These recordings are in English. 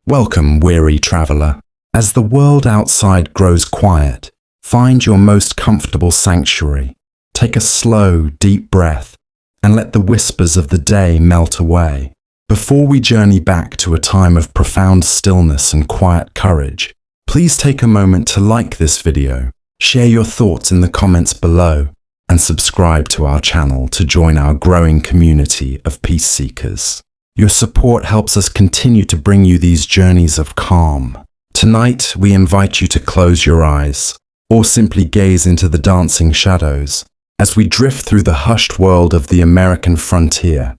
Welcome, weary traveler. As the world outside grows quiet, find your most comfortable sanctuary. Take a slow, deep breath and let the whispers of the day melt away. Before we journey back to a time of profound stillness and quiet courage, please take a moment to like this video, share your thoughts in the comments below, and subscribe to our channel to join our growing community of peace seekers. Your support helps us continue to bring you these journeys of calm. Tonight, we invite you to close your eyes, or simply gaze into the dancing shadows, as we drift through the hushed world of the American frontier.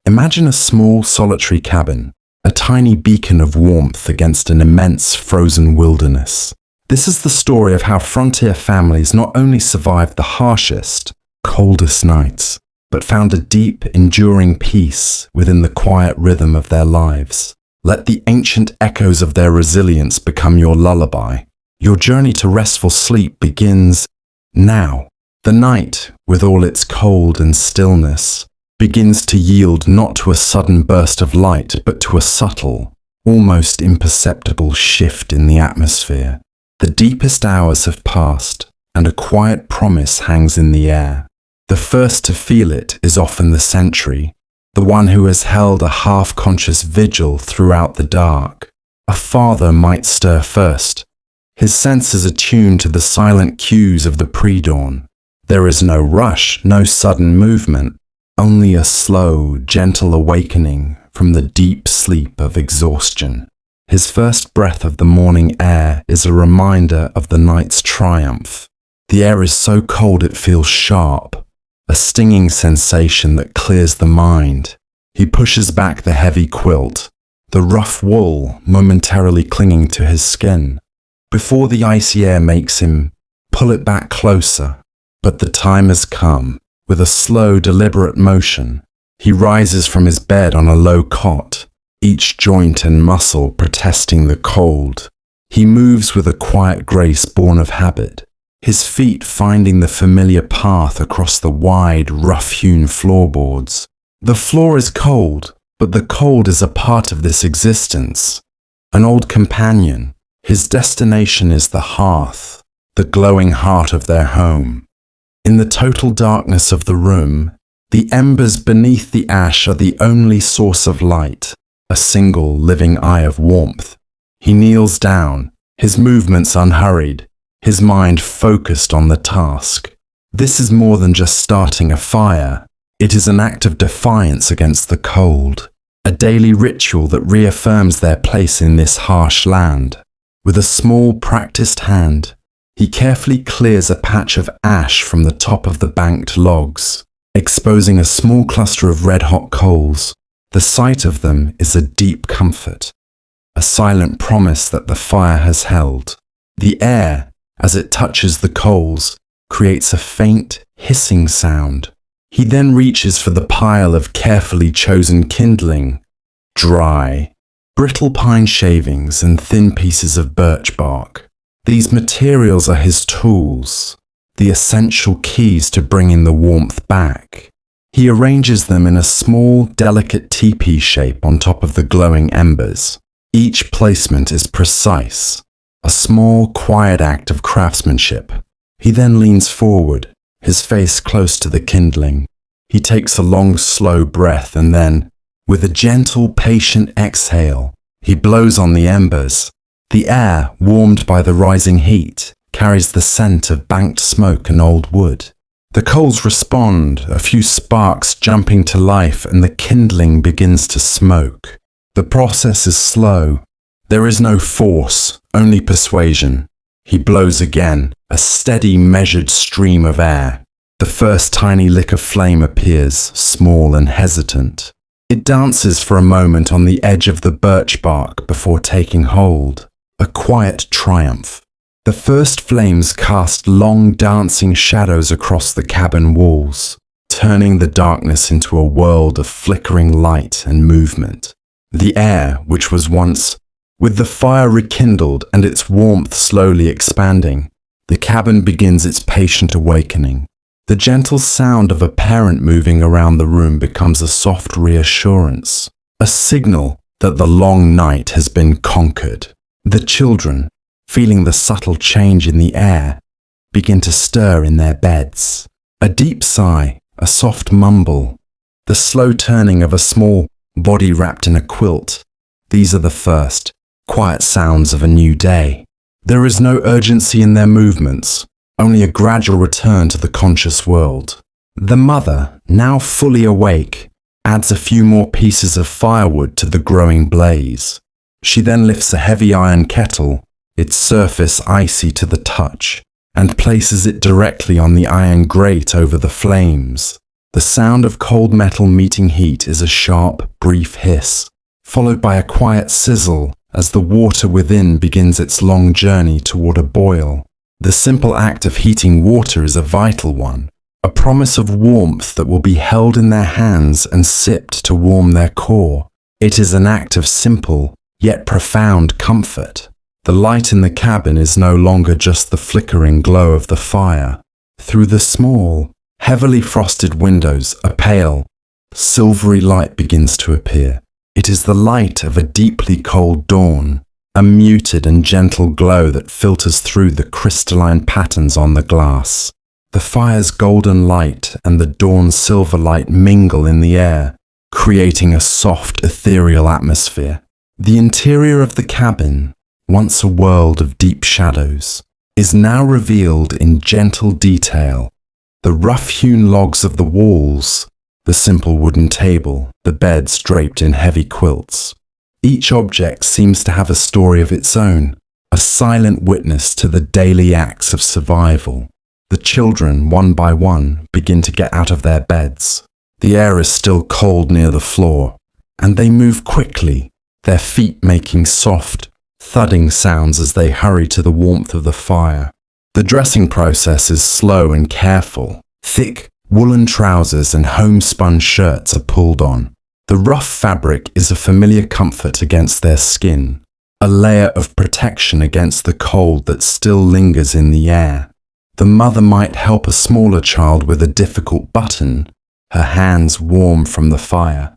Imagine a small, solitary cabin, a tiny beacon of warmth against an immense frozen wilderness. This is the story of how frontier families not only survived the harshest, coldest nights, but found a deep, enduring peace within the quiet rhythm of their lives. Let the ancient echoes of their resilience become your lullaby. Your journey to restful sleep begins now. The night, with all its cold and stillness, begins to yield not to a sudden burst of light, but to a subtle, almost imperceptible shift in the atmosphere. The deepest hours have passed, and a quiet promise hangs in the air. The first to feel it is often the sentry, the one who has held a half-conscious vigil throughout the dark. A father might stir first, his senses attuned to the silent cues of the pre-dawn. There is no rush, no sudden movement, only a slow, gentle awakening from the deep sleep of exhaustion. His first breath of the morning air is a reminder of the night's triumph. The air is so cold it feels sharp, a stinging sensation that clears the mind. He pushes back the heavy quilt, the rough wool momentarily clinging to his skin, before the icy air makes him pull it back closer. But the time has come. With a slow, deliberate motion, he rises from his bed on a low cot, each joint and muscle protesting the cold. He moves with a quiet grace born of habit, his feet finding the familiar path across the wide, rough-hewn floorboards. The floor is cold, but the cold is a part of this existence. An old companion, his destination is the hearth, the glowing heart of their home. In the total darkness of the room, the embers beneath the ash are the only source of light, a single living eye of warmth. He kneels down, his movements unhurried, his mind focused on the task. This is more than just starting a fire. It is an act of defiance against the cold, a daily ritual that reaffirms their place in this harsh land. With a small, practiced hand, he carefully clears a patch of ash from the top of the banked logs, exposing a small cluster of red-hot coals. The sight of them is a deep comfort, a silent promise that the fire has held. The air, as it touches the coals, creates a faint, hissing sound. He then reaches for the pile of carefully chosen kindling, dry, brittle pine shavings and thin pieces of birch bark. These materials are his tools, the essential keys to bringing the warmth back. He arranges them in a small, delicate teepee shape on top of the glowing embers. Each placement is precise, a small, quiet act of craftsmanship. He then leans forward, his face close to the kindling. He takes a long, slow breath and then, with a gentle, patient exhale, he blows on the embers. The air, warmed by the rising heat, carries the scent of banked smoke and old wood. The coals respond, a few sparks jumping to life, and the kindling begins to smoke. The process is slow. There is no force, only persuasion. He blows again, a steady, measured stream of air. The first tiny lick of flame appears, small and hesitant. It dances for a moment on the edge of the birch bark before taking hold. A quiet triumph. The first flames cast long dancing shadows across the cabin walls, turning the darkness into a world of flickering light and movement. The air, which was once, with the fire rekindled and its warmth slowly expanding, the cabin begins its patient awakening. The gentle sound of a parent moving around the room becomes a soft reassurance, a signal that the long night has been conquered. The children, feeling the subtle change in the air, begin to stir in their beds. A deep sigh, a soft mumble, the slow turning of a small body wrapped in a quilt. These are the first, quiet sounds of a new day. There is no urgency in their movements, only a gradual return to the conscious world. The mother, now fully awake, adds a few more pieces of firewood to the growing blaze. She then lifts a heavy iron kettle, its surface icy to the touch, and places it directly on the iron grate over the flames. The sound of cold metal meeting heat is a sharp, brief hiss, followed by a quiet sizzle as the water within begins its long journey toward a boil. The simple act of heating water is a vital one, a promise of warmth that will be held in their hands and sipped to warm their core. It is an act of simple, yet profound comfort. The light in the cabin is no longer just the flickering glow of the fire. Through the small, heavily frosted windows, a pale, silvery light begins to appear. It is the light of a deeply cold dawn, a muted and gentle glow that filters through the crystalline patterns on the glass. The fire's golden light and the dawn's silver light mingle in the air, creating a soft, ethereal atmosphere. The interior of the cabin, once a world of deep shadows, is now revealed in gentle detail. The rough-hewn logs of the walls, the simple wooden table, the beds draped in heavy quilts. Each object seems to have a story of its own, a silent witness to the daily acts of survival. The children, one by one, begin to get out of their beds. The air is still cold near the floor, and they move quickly, their feet making soft, thudding sounds as they hurry to the warmth of the fire. The dressing process is slow and careful. Thick, woolen trousers and homespun shirts are pulled on. The rough fabric is a familiar comfort against their skin, a layer of protection against the cold that still lingers in the air. The mother might help a smaller child with a difficult button, her hands warm from the fire.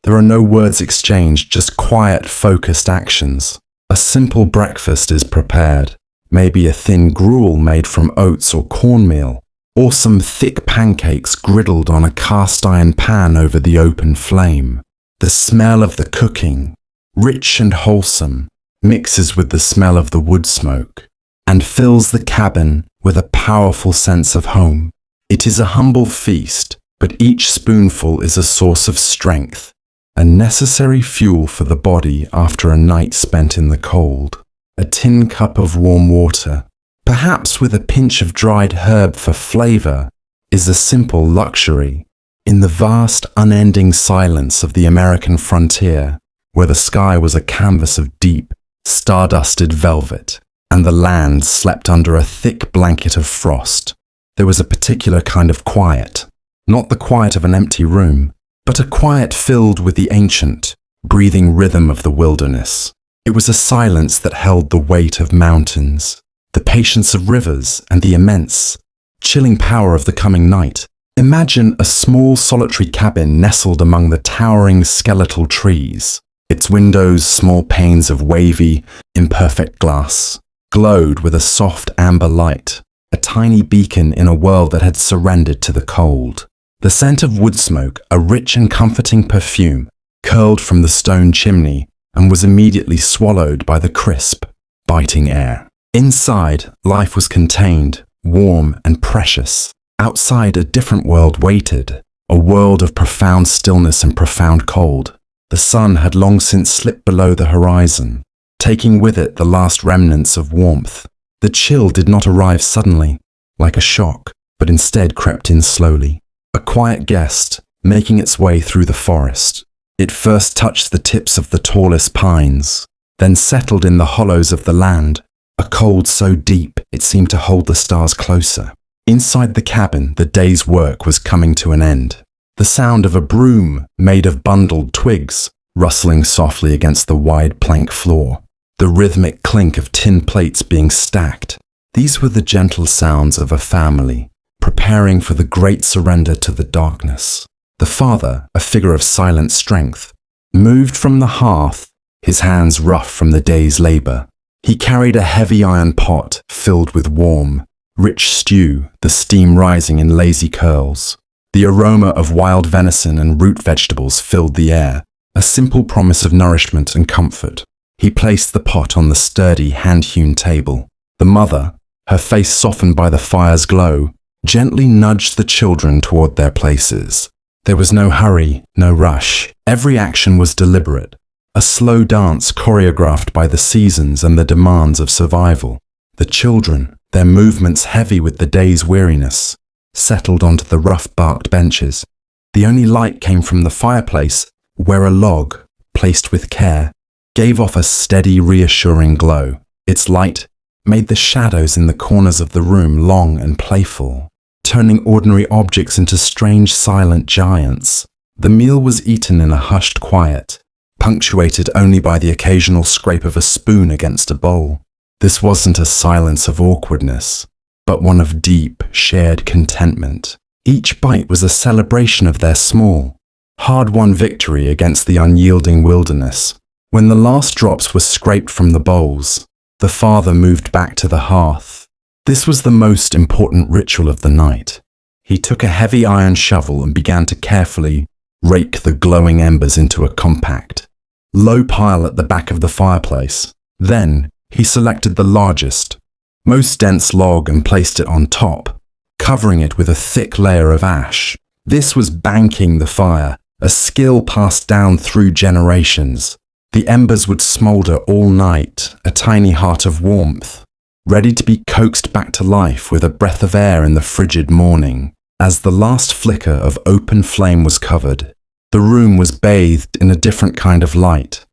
There are no words exchanged, just quiet, focused actions. A simple breakfast is prepared, maybe a thin gruel made from oats or cornmeal, or some thick pancakes griddled on a cast-iron pan over the open flame. The smell of the cooking, rich and wholesome, mixes with the smell of the wood smoke, and fills the cabin with a powerful sense of home. It is a humble feast, but each spoonful is a source of strength, a necessary fuel for the body after a night spent in the cold. A tin cup of warm water, perhaps with a pinch of dried herb for flavor, is a simple luxury. In the vast, unending silence of the American frontier, where the sky was a canvas of deep, stardusted velvet, and the land slept under a thick blanket of frost, there was a particular kind of quiet. Not the quiet of an empty room, but a quiet filled with the ancient, breathing rhythm of the wilderness. It was a silence that held the weight of mountains, the patience of rivers, and the immense, chilling power of the coming night. Imagine a small solitary cabin nestled among the towering skeletal trees. Its windows, small panes of wavy, imperfect glass, glowed with a soft amber light, a tiny beacon in a world that had surrendered to the cold. The scent of wood smoke, a rich and comforting perfume, curled from the stone chimney and was immediately swallowed by the crisp, biting air. Inside, life was contained, warm and precious. Outside, a different world waited, a world of profound stillness and profound cold. The sun had long since slipped below the horizon, taking with it the last remnants of warmth. The chill did not arrive suddenly, like a shock, but instead crept in slowly. A quiet guest, making its way through the forest. It first touched the tips of the tallest pines, then settled in the hollows of the land, a cold so deep it seemed to hold the stars closer. Inside the cabin, the day's work was coming to an end. The sound of a broom made of bundled twigs rustling softly against the wide plank floor. The rhythmic clink of tin plates being stacked. These were the gentle sounds of a family, preparing for the great surrender to the darkness. The father, a figure of silent strength, moved from the hearth his hands rough from the day's labor. He carried a heavy iron pot filled with warm, rich stew, the steam rising in lazy curls. The aroma of wild venison and root vegetables filled the air, a simple promise of nourishment and comfort. He placed the pot on the sturdy, hand-hewn table. The mother, her face softened by the fire's glow, gently nudged the children toward their places. There was no hurry, no rush. Every action was deliberate, a slow dance choreographed by the seasons and the demands of survival. The children, their movements heavy with the day's weariness, settled onto the rough-barked benches. The only light came from the fireplace, where a log, placed with care, gave off a steady, reassuring glow. Its light made the shadows in the corners of the room long and playful, turning ordinary objects into strange, silent giants. The meal was eaten in a hushed quiet, punctuated only by the occasional scrape of a spoon against a bowl. This wasn't a silence of awkwardness, but one of deep, shared contentment. Each bite was a celebration of their small, hard-won victory against the unyielding wilderness. When the last drops were scraped from the bowls, the father moved back to the hearth. This was the most important ritual of the night. He took a heavy iron shovel and began to carefully rake the glowing embers into a compact, low pile at the back of the fireplace. Then, he selected the largest, most dense log and placed it on top, covering it with a thick layer of ash. This was banking the fire, a skill passed down through generations. The embers would smolder all night, a tiny heart of warmth, ready to be coaxed back to life with a breath of air in the frigid morning. As the last flicker of open flame was covered, the room was bathed in a different kind of light,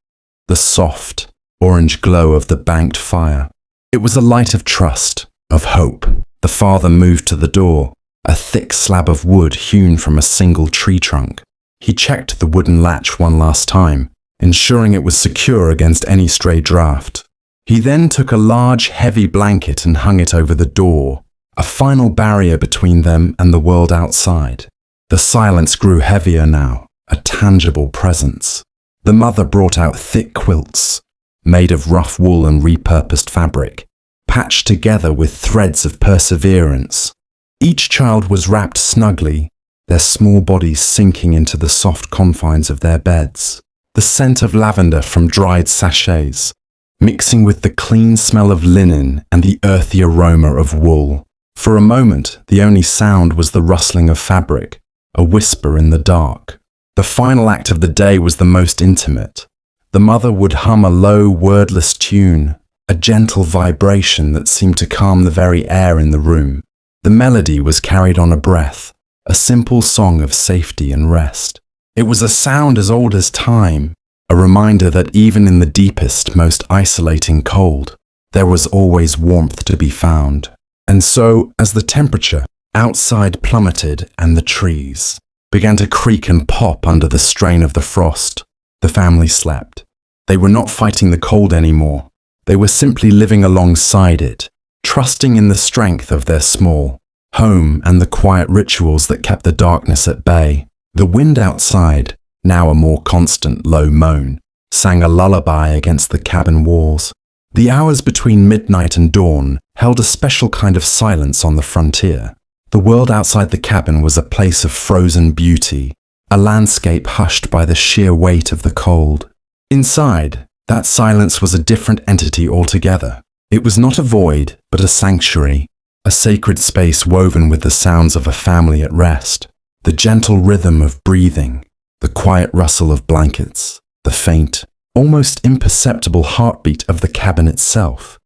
the soft, orange glow of the banked fire. It was a light of trust, of hope. The father moved to the door, a thick slab of wood hewn from a single tree trunk. He checked the wooden latch one last time, ensuring it was secure against any stray draft. He then took a large, heavy blanket and hung it over the door, a final barrier between them and the world outside. The silence grew heavier now, a tangible presence. The mother brought out thick quilts, made of rough wool and repurposed fabric, patched together with threads of perseverance. Each child was wrapped snugly, their small bodies sinking into the soft confines of their beds. The scent of lavender from dried sachets, mixing with the clean smell of linen and the earthy aroma of wool. For a moment, the only sound was the rustling of fabric, a whisper in the dark. The final act of the day was the most intimate. The mother would hum a low, wordless tune, a gentle vibration that seemed to calm the very air in the room. The melody was carried on a breath, a simple song of safety and rest. It was a sound as old as time, a reminder that even in the deepest, most isolating cold, there was always warmth to be found. And so, as the temperature outside plummeted and the trees began to creak and pop under the strain of the frost, the family slept. They were not fighting the cold anymore. They were simply living alongside it, trusting in the strength of their small home and the quiet rituals that kept the darkness at bay. The wind outside, now a more constant low moan, sang a lullaby against the cabin walls. The hours between midnight and dawn held a special kind of silence on the frontier. The world outside the cabin was a place of frozen beauty, a landscape hushed by the sheer weight of the cold. Inside, that silence was a different entity altogether. It was not a void, but a sanctuary, a sacred space woven with the sounds of a family at rest. The gentle rhythm of breathing, the quiet rustle of blankets, the faint, almost imperceptible heartbeat of the cabin itself.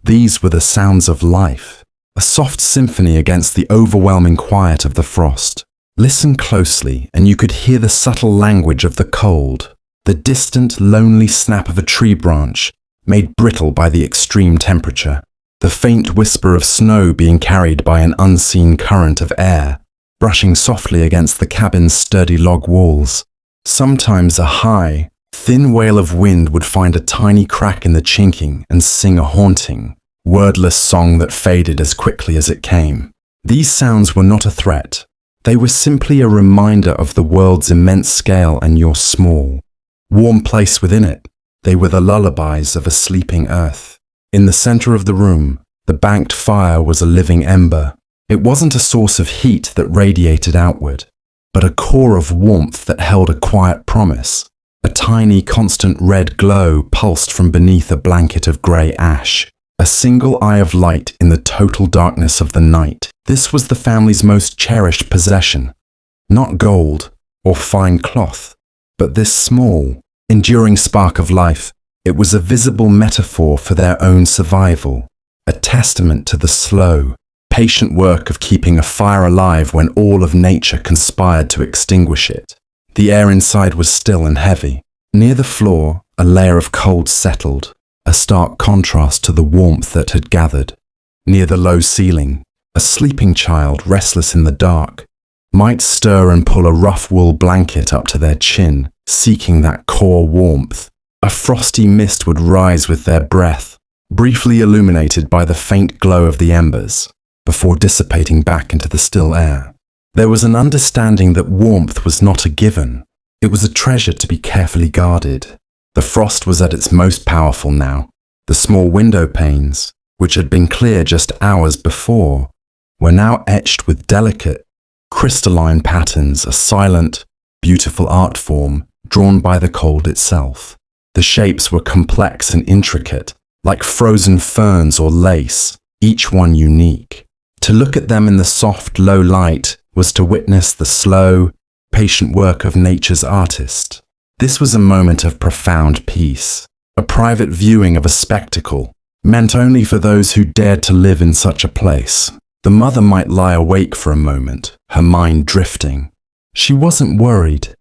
These were the sounds of life, a soft symphony against the overwhelming quiet of the frost. Listen closely, and you could hear the subtle language of the cold, the distant, lonely snap of a tree branch made brittle by the extreme temperature, the faint whisper of snow being carried by an unseen current of air, brushing softly against the cabin's sturdy log walls. Sometimes a high, thin wail of wind would find a tiny crack in the chinking and sing a haunting, wordless song that faded as quickly as it came. These sounds were not a threat. They were simply a reminder of the world's immense scale and your small, warm place within it. They were the lullabies of a sleeping earth. In the center of the room, the banked fire was a living ember. It wasn't a source of heat that radiated outward, but a core of warmth that held a quiet promise. A tiny, constant red glow pulsed from beneath a blanket of grey ash. A single eye of light in the total darkness of the night. This was the family's most cherished possession. Not gold or fine cloth, but this small, enduring spark of life. It was a visible metaphor for their own survival, a testament to the slow, patient work of keeping a fire alive when all of nature conspired to extinguish it. The air inside was still and heavy. Near the floor, a layer of cold settled, a stark contrast to the warmth that had gathered. Near the low ceiling, a sleeping child, restless in the dark, might stir and pull a rough wool blanket up to their chin, seeking that core warmth. A frosty mist would rise with their breath, briefly illuminated by the faint glow of the embers, before dissipating back into the still air. There was an understanding that warmth was not a given. It was a treasure to be carefully guarded. The frost was at its most powerful now. The small window panes, which had been clear just hours before, were now etched with delicate, crystalline patterns, a silent, beautiful art form drawn by the cold itself. The shapes were complex and intricate, like frozen ferns or lace, each one unique. To look at them in the soft, low light was to witness the slow, patient work of nature's artist. This was a moment of profound peace, a private viewing of a spectacle, meant only for those who dared to live in such a place. The mother might lie awake for a moment, her mind drifting. She wasn't worried.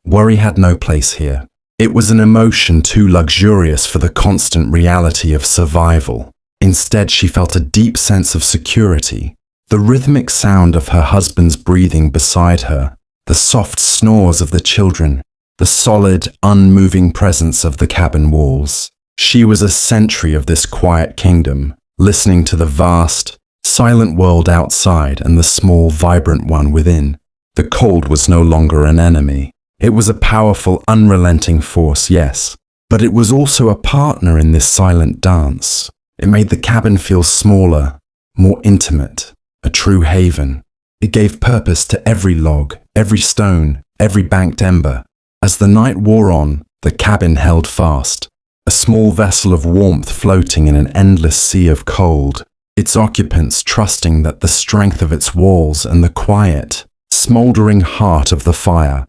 Worry had no place here. It was an emotion too luxurious for the constant reality of survival. Instead, she felt a deep sense of security. The rhythmic sound of her husband's breathing beside her, the soft snores of the children, the solid, unmoving presence of the cabin walls. She was a sentry of this quiet kingdom, listening to the vast, silent world outside and the small, vibrant one within. The cold was no longer an enemy. It was a powerful, unrelenting force, yes, but it was also a partner in this silent dance. It made the cabin feel smaller, more intimate, a true haven. It gave purpose to every log, every stone, every banked ember. As the night wore on, the cabin held fast, a small vessel of warmth floating in an endless sea of cold, its occupants trusting that the strength of its walls and the quiet, smouldering heart of the fire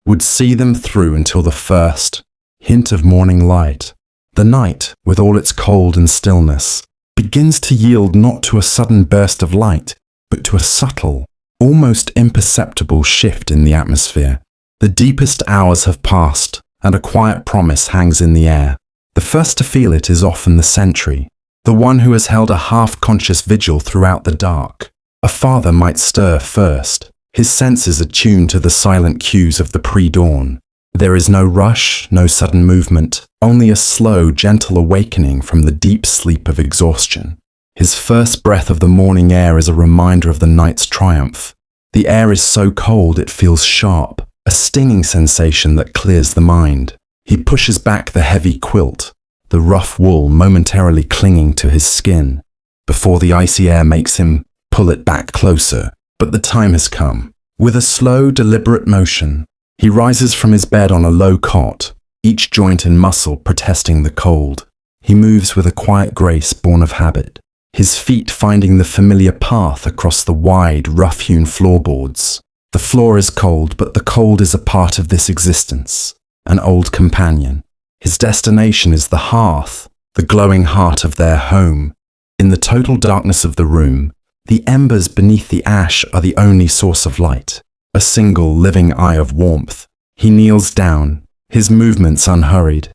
would see them through until the first hint of morning light. The night, with all its cold and stillness, begins to yield not to a sudden burst of light, but to a subtle, almost imperceptible shift in the atmosphere. The deepest hours have passed, and a quiet promise hangs in the air. The first to feel it is often the sentry, the one who has held a half-conscious vigil throughout the dark. A father might stir first, his senses attuned to the silent cues of the pre-dawn. There is no rush, no sudden movement, only a slow, gentle awakening from the deep sleep of exhaustion. His first breath of the morning air is a reminder of the night's triumph. The air is so cold it feels sharp, a stinging sensation that clears the mind. He pushes back the heavy quilt, the rough wool momentarily clinging to his skin, before the icy air makes him pull it back closer. But the time has come. With a slow, deliberate motion, he rises from his bed on a low cot, each joint and muscle protesting the cold. He moves with a quiet grace born of habit, his feet finding the familiar path across the wide, rough-hewn floorboards. The floor is cold, but the cold is a part of this existence, an old companion. His destination is the hearth, the glowing heart of their home. In the total darkness of the room, the embers beneath the ash are the only source of light, a single living eye of warmth. He kneels down, his movements unhurried,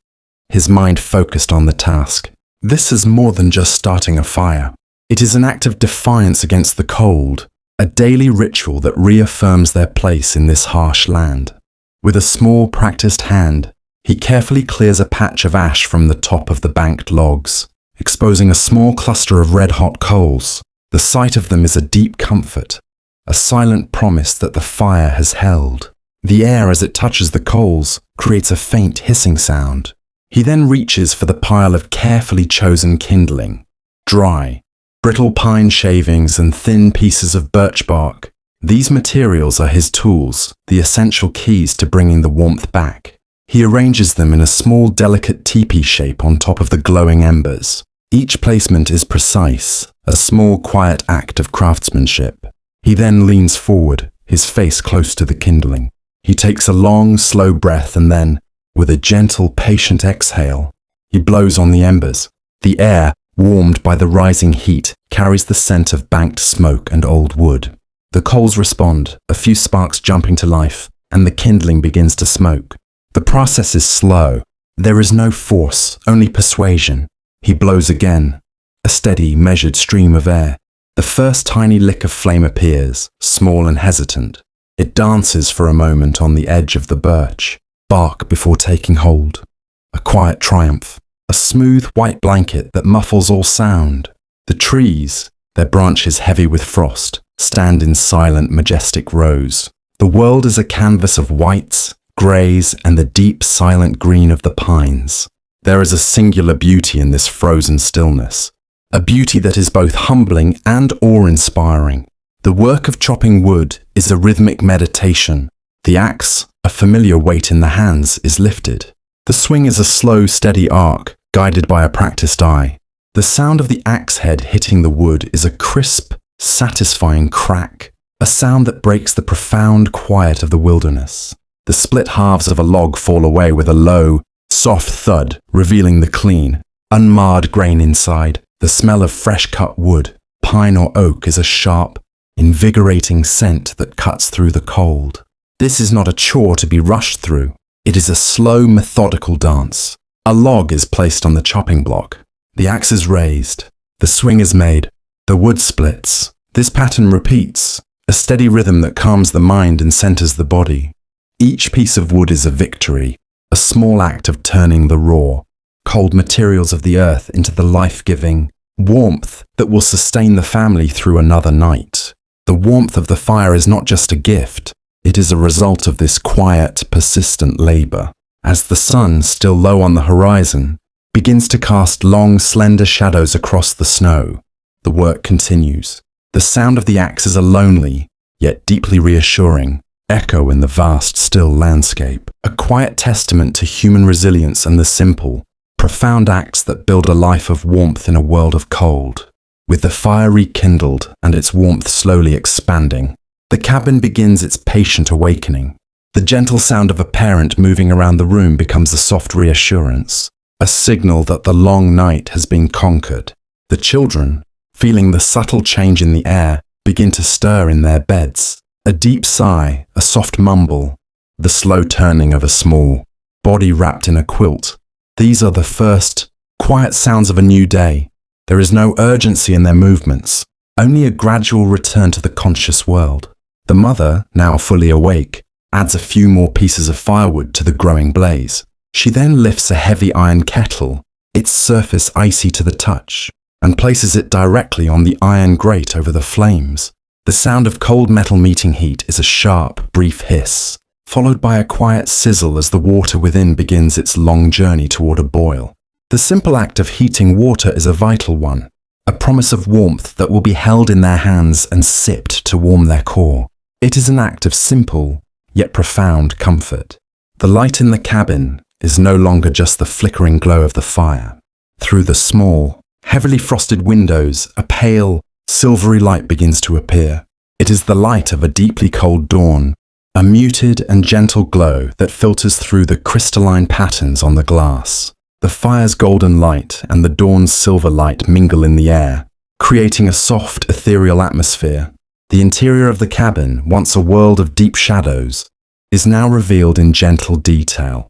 his mind focused on the task. This is more than just starting a fire. It is an act of defiance against the cold, a daily ritual that reaffirms their place in this harsh land. With a small, practiced hand, he carefully clears a patch of ash from the top of the banked logs, exposing a small cluster of red-hot coals. The sight of them is a deep comfort, a silent promise that the fire has held. The air as it touches the coals creates a faint hissing sound. He then reaches for the pile of carefully chosen kindling. Dry, brittle pine shavings and thin pieces of birch bark. These materials are his tools, the essential keys to bringing the warmth back. He arranges them in a small, delicate teepee shape on top of the glowing embers. Each placement is precise, a small, quiet act of craftsmanship. He then leans forward, his face close to the kindling. He takes a long, slow breath and then, with a gentle, patient exhale, he blows on the embers. The air, warmed by the rising heat, carries the scent of banked smoke and old wood. The coals respond, a few sparks jumping to life, and the kindling begins to smoke. The process is slow. There is no force, only persuasion. He blows again, a steady, measured stream of air. The first tiny lick of flame appears, small and hesitant. It dances for a moment on the edge of the birch, bark before taking hold. A quiet triumph, a smooth white blanket that muffles all sound. The trees, their branches heavy with frost, stand in silent, majestic rows. The world is a canvas of whites, greys, and the deep, silent green of the pines. There is a singular beauty in this frozen stillness, a beauty that is both humbling and awe-inspiring. The work of chopping wood is a rhythmic meditation. The axe, a familiar weight in the hands, is lifted. The swing is a slow, steady arc, guided by a practiced eye. The sound of the axe head hitting the wood is a crisp, satisfying crack, a sound that breaks the profound quiet of the wilderness. The split halves of a log fall away with a low, soft thud, revealing the clean, unmarred grain inside. The smell of fresh-cut wood, pine or oak, is a sharp, invigorating scent that cuts through the cold. This is not a chore to be rushed through. It is a slow, methodical dance. A log is placed on the chopping block. The axe is raised. The swing is made. The wood splits. This pattern repeats, a steady rhythm that calms the mind and centers the body. Each piece of wood is a victory, a small act of turning the raw, cold materials of the earth into the life-giving warmth that will sustain the family through another night. The warmth of the fire is not just a gift, it is a result of this quiet, persistent labor. As the sun, still low on the horizon, begins to cast long, slender shadows across the snow, the work continues. The sound of the axe is a lonely, yet deeply reassuring, echo in the vast, still landscape, a quiet testament to human resilience and the simple, profound acts that build a life of warmth in a world of cold. With the fire rekindled and its warmth slowly expanding, the cabin begins its patient awakening. The gentle sound of a parent moving around the room becomes a soft reassurance, a signal that the long night has been conquered. The children, feeling the subtle change in the air, begin to stir in their beds. A deep sigh, a soft mumble, the slow turning of a small body wrapped in a quilt. These are the first, quiet sounds of a new day. There is no urgency in their movements, only a gradual return to the conscious world. The mother, now fully awake, adds a few more pieces of firewood to the growing blaze. She then lifts a heavy iron kettle, its surface icy to the touch, and places it directly on the iron grate over the flames. The sound of cold metal meeting heat is a sharp, brief hiss, followed by a quiet sizzle as the water within begins its long journey toward a boil. The simple act of heating water is a vital one, a promise of warmth that will be held in their hands and sipped to warm their core. It is an act of simple, yet profound comfort. The light in the cabin is no longer just the flickering glow of the fire. Through the small, heavily frosted windows, a pale, silvery light begins to appear. It is the light of a deeply cold dawn, a muted and gentle glow that filters through the crystalline patterns on the glass. The fire's golden light and the dawn's silver light mingle in the air, creating a soft, ethereal atmosphere. The interior of the cabin, once a world of deep shadows, is now revealed in gentle detail.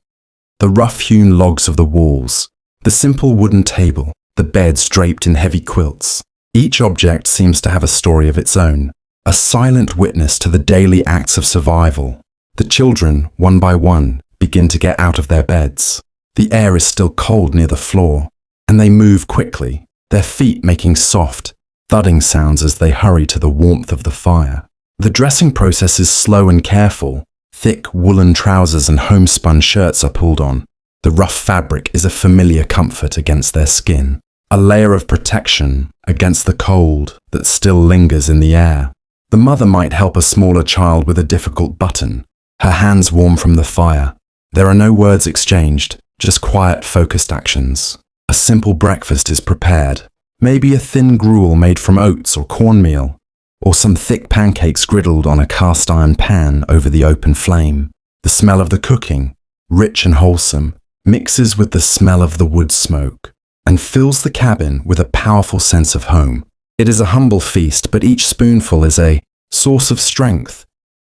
The rough-hewn logs of the walls, the simple wooden table, the beds draped in heavy quilts. Each object seems to have a story of its own, a silent witness to the daily acts of survival. The children, one by one, begin to get out of their beds. The air is still cold near the floor, and they move quickly, their feet making soft, thudding sounds as they hurry to the warmth of the fire. The dressing process is slow and careful. Thick woolen trousers and homespun shirts are pulled on. The rough fabric is a familiar comfort against their skin, a layer of protection against the cold that still lingers in the air. The mother might help a smaller child with a difficult button, her hands warm from the fire. There are no words exchanged, just quiet, focused actions. A simple breakfast is prepared, maybe a thin gruel made from oats or cornmeal, or some thick pancakes griddled on a cast iron pan over the open flame. The smell of the cooking, rich and wholesome, mixes with the smell of the wood smoke and fills the cabin with a powerful sense of home. It is a humble feast, but each spoonful is a source of strength,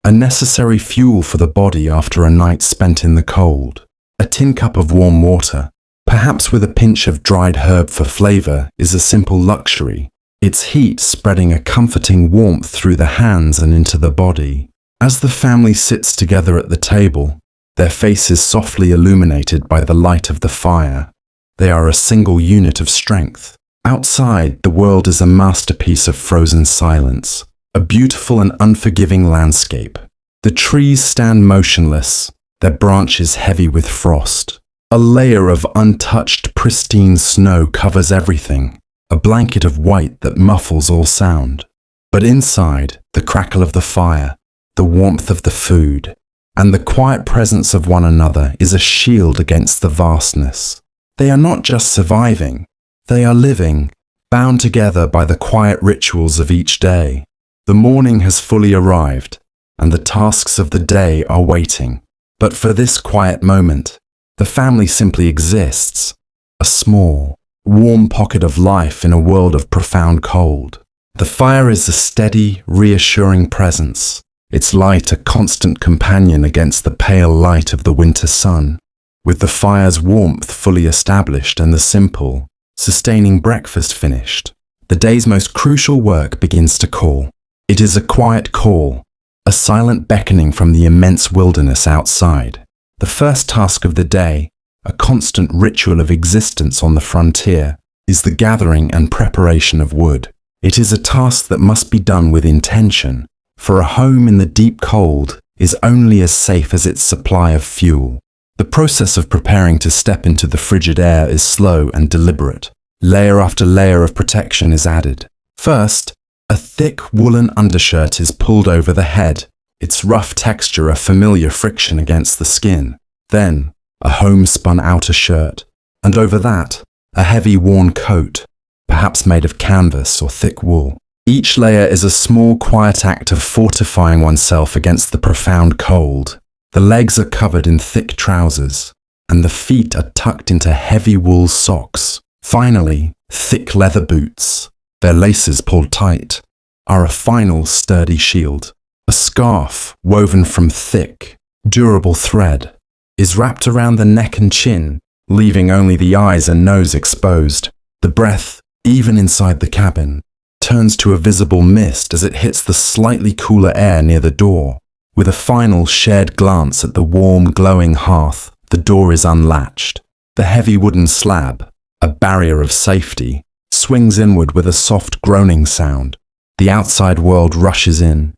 a necessary fuel for the body after a night spent in the cold. A tin cup of warm water, perhaps with a pinch of dried herb for flavor, is a simple luxury, its heat spreading a comforting warmth through the hands and into the body. As the family sits together at the table, their faces softly illuminated by the light of the fire, they are a single unit of strength. Outside, the world is a masterpiece of frozen silence, a beautiful and unforgiving landscape. The trees stand motionless, their branches heavy with frost. A layer of untouched, pristine snow covers everything, a blanket of white that muffles all sound. But inside, the crackle of the fire, the warmth of the food, and the quiet presence of one another is a shield against the vastness. They are not just surviving, they are living, bound together by the quiet rituals of each day. The morning has fully arrived, and the tasks of the day are waiting. But for this quiet moment, the family simply exists, a small, warm pocket of life in a world of profound cold. The fire is a steady, reassuring presence, its light a constant companion against the pale light of the winter sun. With the fire's warmth fully established and the simple, sustaining breakfast finished, the day's most crucial work begins to call. It is a quiet call, a silent beckoning from the immense wilderness outside. The first task of the day, a constant ritual of existence on the frontier, is the gathering and preparation of wood. It is a task that must be done with intention, for a home in the deep cold is only as safe as its supply of fuel. The process of preparing to step into the frigid air is slow and deliberate. Layer after layer of protection is added. First, a thick woolen undershirt is pulled over the head, its rough texture a familiar friction against the skin. Then, a homespun outer shirt, and over that, a heavy worn coat, perhaps made of canvas or thick wool. Each layer is a small, quiet act of fortifying oneself against the profound cold. The legs are covered in thick trousers, and the feet are tucked into heavy wool socks. Finally, thick leather boots, their laces pulled tight, are a final sturdy shield. A scarf, woven from thick, durable thread, is wrapped around the neck and chin, leaving only the eyes and nose exposed. The breath, even inside the cabin, turns to a visible mist as it hits the slightly cooler air near the door. With a final shared glance at the warm, glowing hearth, the door is unlatched. The heavy wooden slab, a barrier of safety, swings inward with a soft groaning sound. The outside world rushes in,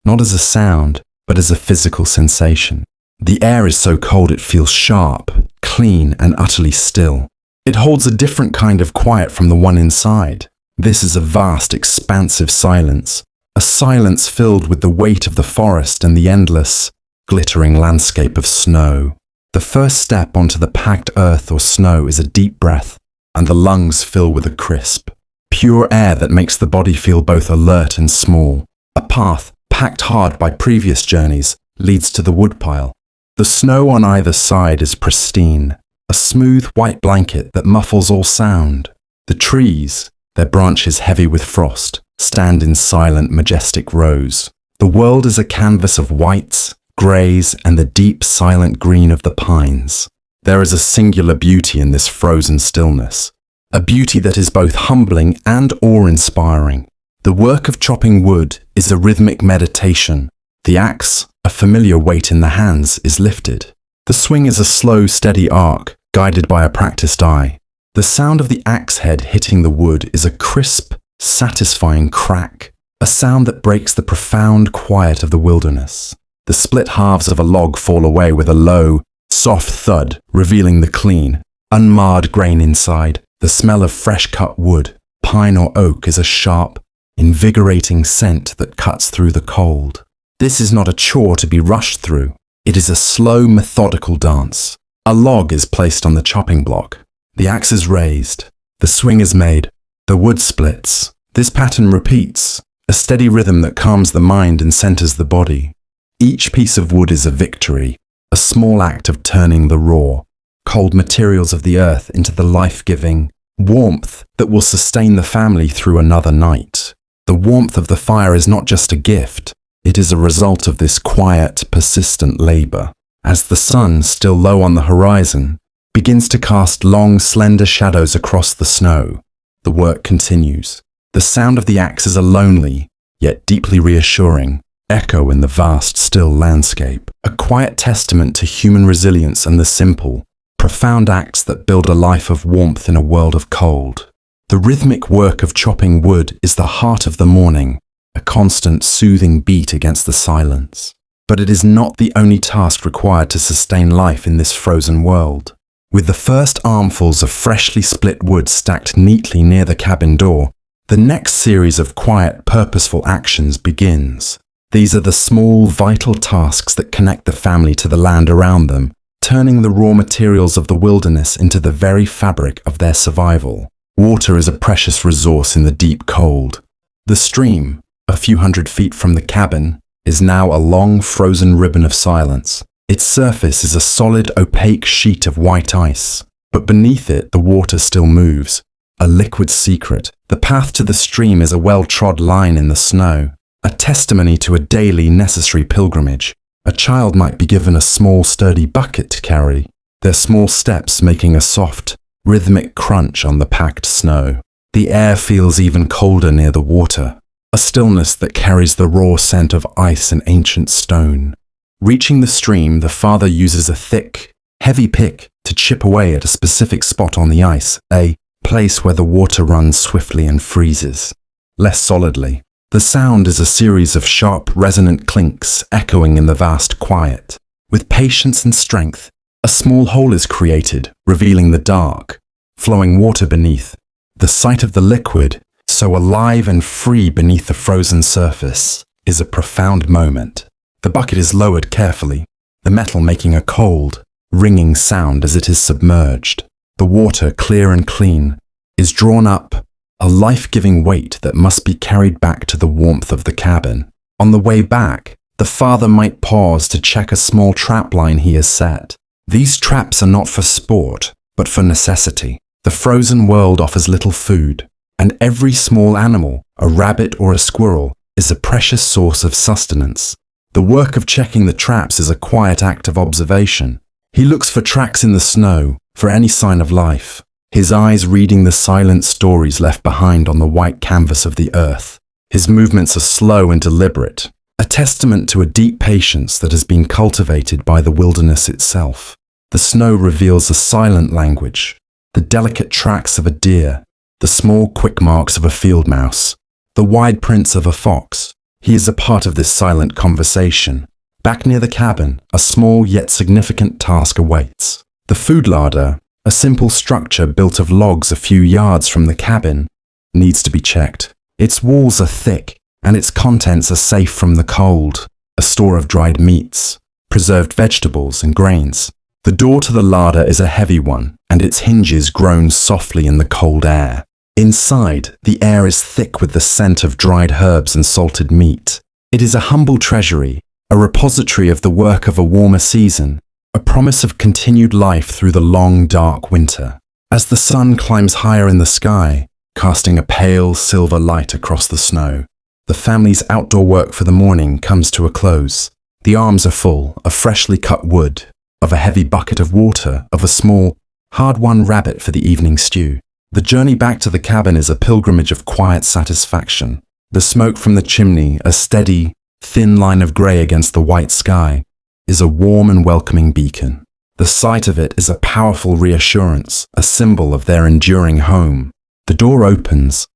not as a sound, but as a physical sensation. The air is so cold it feels sharp, clean, and utterly still. It holds a different kind of quiet from the one inside. This is a vast, expansive silence, a silence filled with the weight of the forest and the endless, glittering landscape of snow. The first step onto the packed earth or snow is a deep breath, and the lungs fill with a crisp, pure air that makes the body feel both alert and small. A path, packed hard by previous journeys, leads to the woodpile. The snow on either side is pristine, a smooth white blanket that muffles all sound. The trees, their branches heavy with frost, stand in silent, majestic rows. The world is a canvas of whites, greys, and the deep, silent green of the pines. There is a singular beauty in this frozen stillness, a beauty that is both humbling and awe-inspiring. The work of chopping wood is a rhythmic meditation. The axe, a familiar weight in the hands, is lifted. The swing is a slow, steady arc, guided by a practiced eye. The sound of the axe head hitting the wood is a crisp, satisfying crack, a sound that breaks the profound quiet of the wilderness. The split halves of a log fall away with a low, Soft thud, revealing the clean, unmarred grain inside. The smell of fresh-cut wood, pine or oak, is a sharp, invigorating scent that cuts through the cold. This is not a chore to be rushed through. It is a slow, methodical dance. A log is placed on the chopping block. The axe is raised. The swing is made. The wood splits. This pattern repeats, a steady rhythm that calms the mind and centers the body. Each piece of wood is a victory, a small act of turning the raw, cold materials of the earth into the life-giving warmth that will sustain the family through another night. The warmth of the fire is not just a gift, it is a result of this quiet, persistent labor. As the sun, still low on the horizon, begins to cast long, slender shadows across the snow, the work continues. The sound of the axe is a lonely, yet deeply reassuring, echo in the vast, still landscape, a quiet testament to human resilience and the simple, profound acts that build a life of warmth in a world of cold. The rhythmic work of chopping wood is the heart of the morning, a constant, soothing beat against the silence. But it is not the only task required to sustain life in this frozen world. With the first armfuls of freshly split wood stacked neatly near the cabin door, the next series of quiet, purposeful actions begins. These are the small, vital tasks that connect the family to the land around them, turning the raw materials of the wilderness into the very fabric of their survival. Water is a precious resource in the deep cold. The stream, a few hundred feet from the cabin, is now a long, frozen ribbon of silence. Its surface is a solid, opaque sheet of white ice, but beneath it the water still moves, a liquid secret. The path to the stream is a well-trod line in the snow, a testimony to a daily, necessary pilgrimage. A child might be given a small, sturdy bucket to carry, their small steps making a soft, rhythmic crunch on the packed snow. The air feels even colder near the water, a stillness that carries the raw scent of ice and ancient stone. Reaching the stream, the father uses a thick, heavy pick to chip away at a specific spot on the ice, a place where the water runs swiftly and freezes, less solidly. The sound is a series of sharp, resonant clinks echoing in the vast quiet. With patience and strength, a small hole is created, revealing the dark, flowing water beneath. The sight of the liquid, so alive and free beneath the frozen surface, is a profound moment. The bucket is lowered carefully, the metal making a cold, ringing sound as it is submerged. The water, clear and clean, is drawn up, a life-giving weight that must be carried back to the warmth of the cabin. On the way back, the father might pause to check a small trap line he has set. These traps are not for sport, but for necessity. The frozen world offers little food, and every small animal, a rabbit or a squirrel, is a precious source of sustenance. The work of checking the traps is a quiet act of observation. He looks for tracks in the snow, for any sign of life, his eyes reading the silent stories left behind on the white canvas of the earth. His movements are slow and deliberate, a testament to a deep patience that has been cultivated by the wilderness itself. The snow reveals a silent language, the delicate tracks of a deer, the small quick marks of a field mouse, the wide prints of a fox. He is a part of this silent conversation. Back near the cabin, a small yet significant task awaits. The food larder, a simple structure built of logs a few yards from the cabin, needs to be checked. Its walls are thick, and its contents are safe from the cold. A store of dried meats, preserved vegetables and grains. The door to the larder is a heavy one, and its hinges groan softly in the cold air. Inside, the air is thick with the scent of dried herbs and salted meat. It is a humble treasury, a repository of the work of a warmer season, a promise of continued life through the long, dark winter. As the sun climbs higher in the sky, casting a pale, silver light across the snow, the family's outdoor work for the morning comes to a close. The arms are full of freshly cut wood, of a heavy bucket of water, of a small, hard-won rabbit for the evening stew. The journey back to the cabin is a pilgrimage of quiet satisfaction. The smoke from the chimney, a steady, thin line of grey against the white sky, is a warm and welcoming beacon. The sight of it is a powerful reassurance, a symbol of their enduring home. The door opens.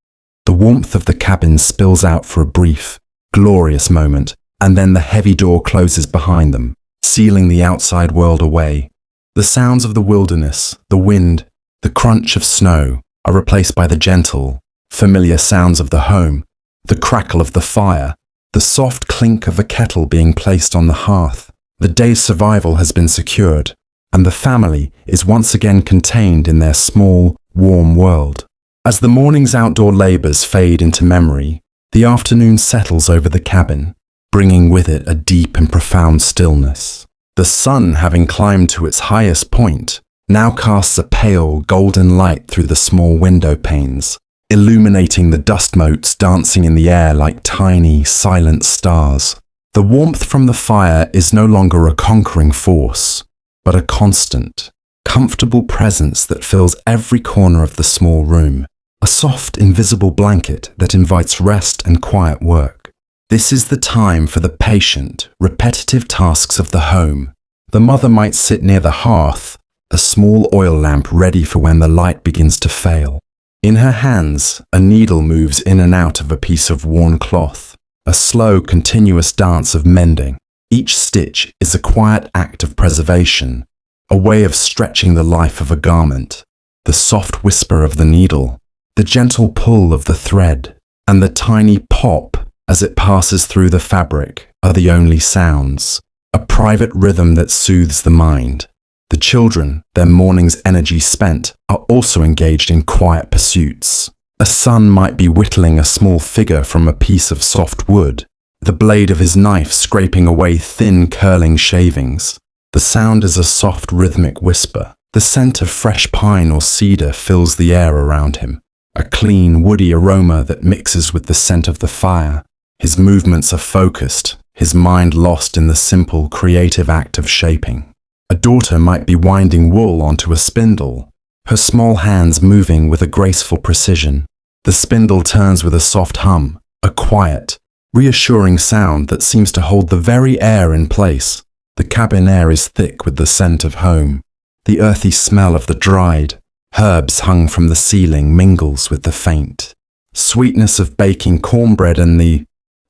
The warmth of the cabin spills out for a brief, glorious moment, and then the heavy door closes behind them, sealing the outside world away. The sounds of the wilderness, the wind, the crunch of snow are replaced by the gentle, familiar sounds of the home, the crackle of the fire, the soft clink of a kettle being placed on the hearth. The day's survival has been secured, and the family is once again contained in their small, warm world. As the morning's outdoor labours fade into memory, the afternoon settles over the cabin, bringing with it a deep and profound stillness. The sun, having climbed to its highest point, now casts a pale, golden light through the small window panes, illuminating the dust motes dancing in the air like tiny, silent stars. The warmth from the fire is no longer a conquering force, but a constant, comfortable presence that fills every corner of the small room, a soft, invisible blanket that invites rest and quiet work. This is the time for the patient, repetitive tasks of the home. The mother might sit near the hearth, a small oil lamp ready for when the light begins to fail. In her hands, a needle moves in and out of a piece of worn cloth, a slow, continuous dance of mending. Each stitch is a quiet act of preservation, a way of stretching the life of a garment. The soft whisper of the needle, the gentle pull of the thread, and the tiny pop as it passes through the fabric are the only sounds, a private rhythm that soothes the mind. The children, their morning's energy spent, are also engaged in quiet pursuits. A son might be whittling a small figure from a piece of soft wood, the blade of his knife scraping away thin, curling shavings. The sound is a soft, rhythmic whisper. The scent of fresh pine or cedar fills the air around him, a clean, woody aroma that mixes with the scent of the fire. His movements are focused, his mind lost in the simple, creative act of shaping. A daughter might be winding wool onto a spindle, her small hands moving with a graceful precision. The spindle turns with a soft hum, a quiet, reassuring sound that seems to hold the very air in place. The cabin air is thick with the scent of home. The earthy smell of the dried herbs hung from the ceiling mingles with the faint sweetness of baking cornbread and the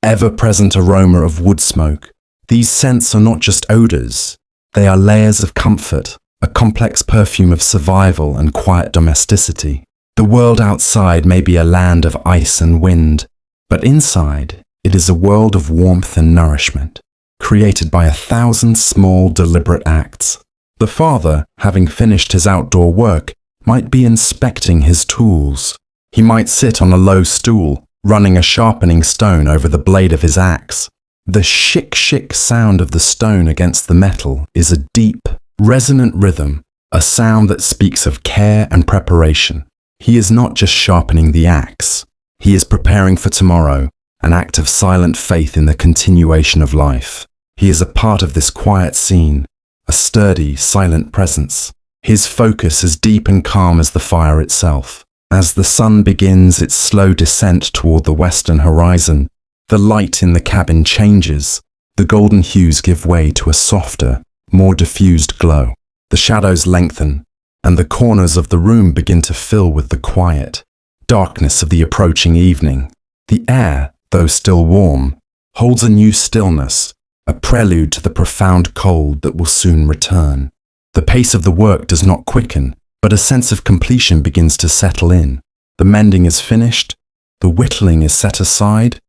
ever-present aroma of wood smoke. These scents are not just odours. They are layers of comfort, a complex perfume of survival and quiet domesticity. The world outside may be a land of ice and wind, but inside it is a world of warmth and nourishment, created by 1,000 small, deliberate acts. The father, having finished his outdoor work, might be inspecting his tools. He might sit on a low stool, running a sharpening stone over the blade of his axe. The shick-shick sound of the stone against the metal is a deep, resonant rhythm, a sound that speaks of care and preparation. He is not just sharpening the axe. He is preparing for tomorrow, an act of silent faith in the continuation of life. He is a part of this quiet scene, a sturdy, silent presence. His focus is deep and calm as the fire itself. As the sun begins its slow descent toward the western horizon, the light in the cabin changes. The golden hues give way to a softer, more diffused glow. The shadows lengthen, and the corners of the room begin to fill with the quiet darkness of the approaching evening. The air, though still warm, holds a new stillness, a prelude to the profound cold that will soon return. The pace of the work does not quicken, but a sense of completion begins to settle in. The mending is finished, the whittling is set aside,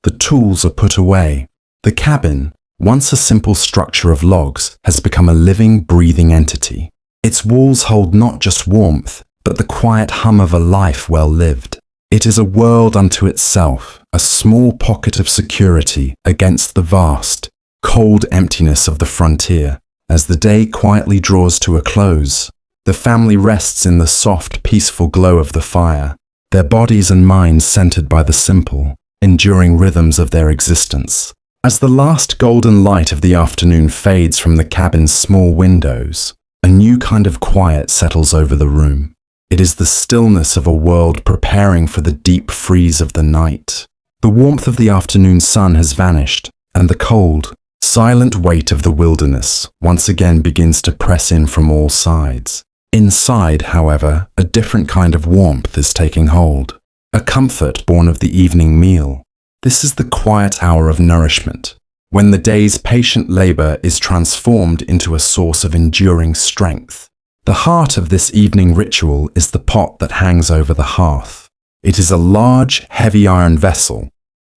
the tools are put away. The cabin, once a simple structure of logs, has become a living, breathing entity. Its walls hold not just warmth, but the quiet hum of a life well lived. It is a world unto itself, a small pocket of security against the vast, cold emptiness of the frontier. As the day quietly draws to a close, the family rests in the soft, peaceful glow of the fire, their bodies and minds centered by the simple, enduring rhythms of their existence. As the last golden light of the afternoon fades from the cabin's small windows, a new kind of quiet settles over the room. It is the stillness of a world preparing for the deep freeze of the night. The warmth of the afternoon sun has vanished, and the cold, silent weight of the wilderness once again begins to press in from all sides. Inside, however, a different kind of warmth is taking hold, a comfort born of the evening meal. This is the quiet hour of nourishment, when the day's patient labor is transformed into a source of enduring strength. The heart of this evening ritual is the pot that hangs over the hearth. It is a large, heavy iron vessel,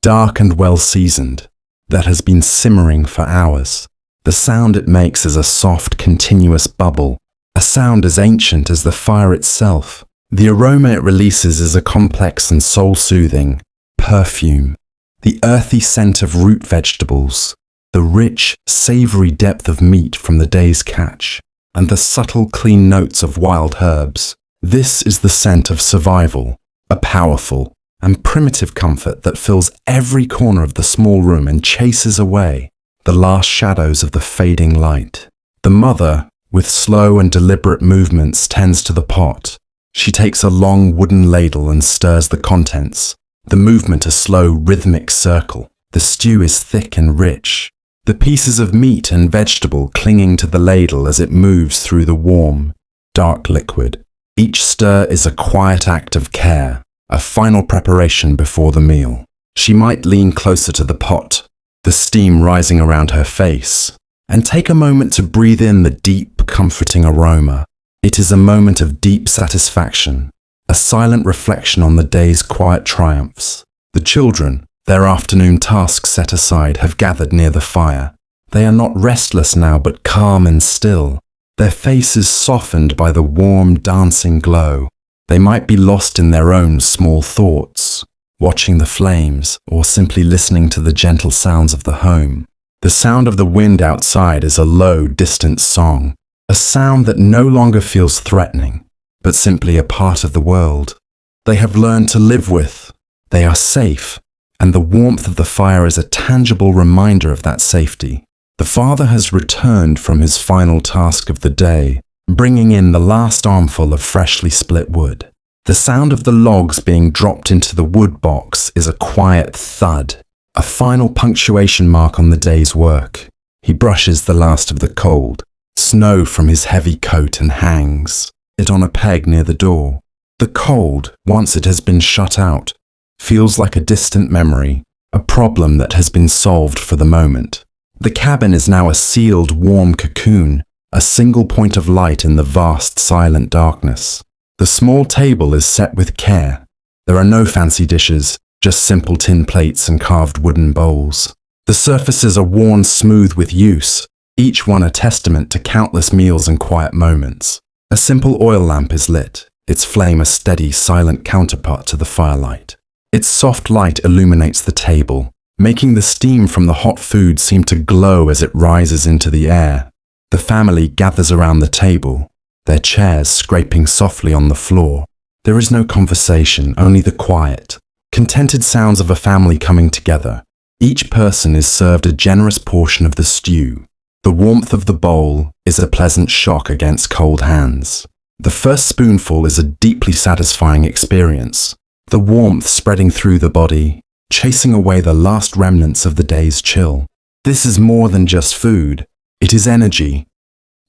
dark and well seasoned, that has been simmering for hours. The sound it makes is a soft, continuous bubble, a sound as ancient as the fire itself. The aroma it releases is a complex and soul-soothing perfume. The earthy scent of root vegetables, the rich, savory depth of meat from the day's catch, and the subtle, clean notes of wild herbs. This is the scent of survival, a powerful and primitive comfort that fills every corner of the small room and chases away the last shadows of the fading light. The mother, with slow and deliberate movements, tends to the pot. She takes a long wooden ladle and stirs the contents, the movement a slow, rhythmic circle. The stew is thick and rich, the pieces of meat and vegetable clinging to the ladle as it moves through the warm, dark liquid. Each stir is a quiet act of care, a final preparation before the meal. She might lean closer to the pot, the steam rising around her face, and take a moment to breathe in the deep, comforting aroma. It is a moment of deep satisfaction, a silent reflection on the day's quiet triumphs. The children, their afternoon tasks set aside, have gathered near the fire. They are not restless now, but calm and still, their faces softened by the warm, dancing glow. They might be lost in their own small thoughts, watching the flames, or simply listening to the gentle sounds of the home. The sound of the wind outside is a low, distant song, a sound that no longer feels threatening, but simply a part of the world they have learned to live with. They are safe, and the warmth of the fire is a tangible reminder of that safety. The father has returned from his final task of the day, bringing in the last armful of freshly split wood. The sound of the logs being dropped into the wood box is a quiet thud, a final punctuation mark on the day's work. He brushes the last of the cold snow from his heavy coat and hangs it on a peg near the door. The cold, once it has been shut out, feels like a distant memory, a problem that has been solved for the moment. The cabin is now a sealed, warm cocoon, a single point of light in the vast, silent darkness. The small table is set with care. There are no fancy dishes, just simple tin plates and carved wooden bowls. The surfaces are worn smooth with use, each one a testament to countless meals and quiet moments. A simple oil lamp is lit, its flame a steady, silent counterpart to the firelight. Its soft light illuminates the table, making the steam from the hot food seem to glow as it rises into the air. The family gathers around the table, their chairs scraping softly on the floor. There is no conversation, only the quiet, contented sounds of a family coming together. Each person is served a generous portion of the stew. The warmth of the bowl is a pleasant shock against cold hands. The first spoonful is a deeply satisfying experience, the warmth spreading through the body, chasing away the last remnants of the day's chill. This is more than just food. It is energy,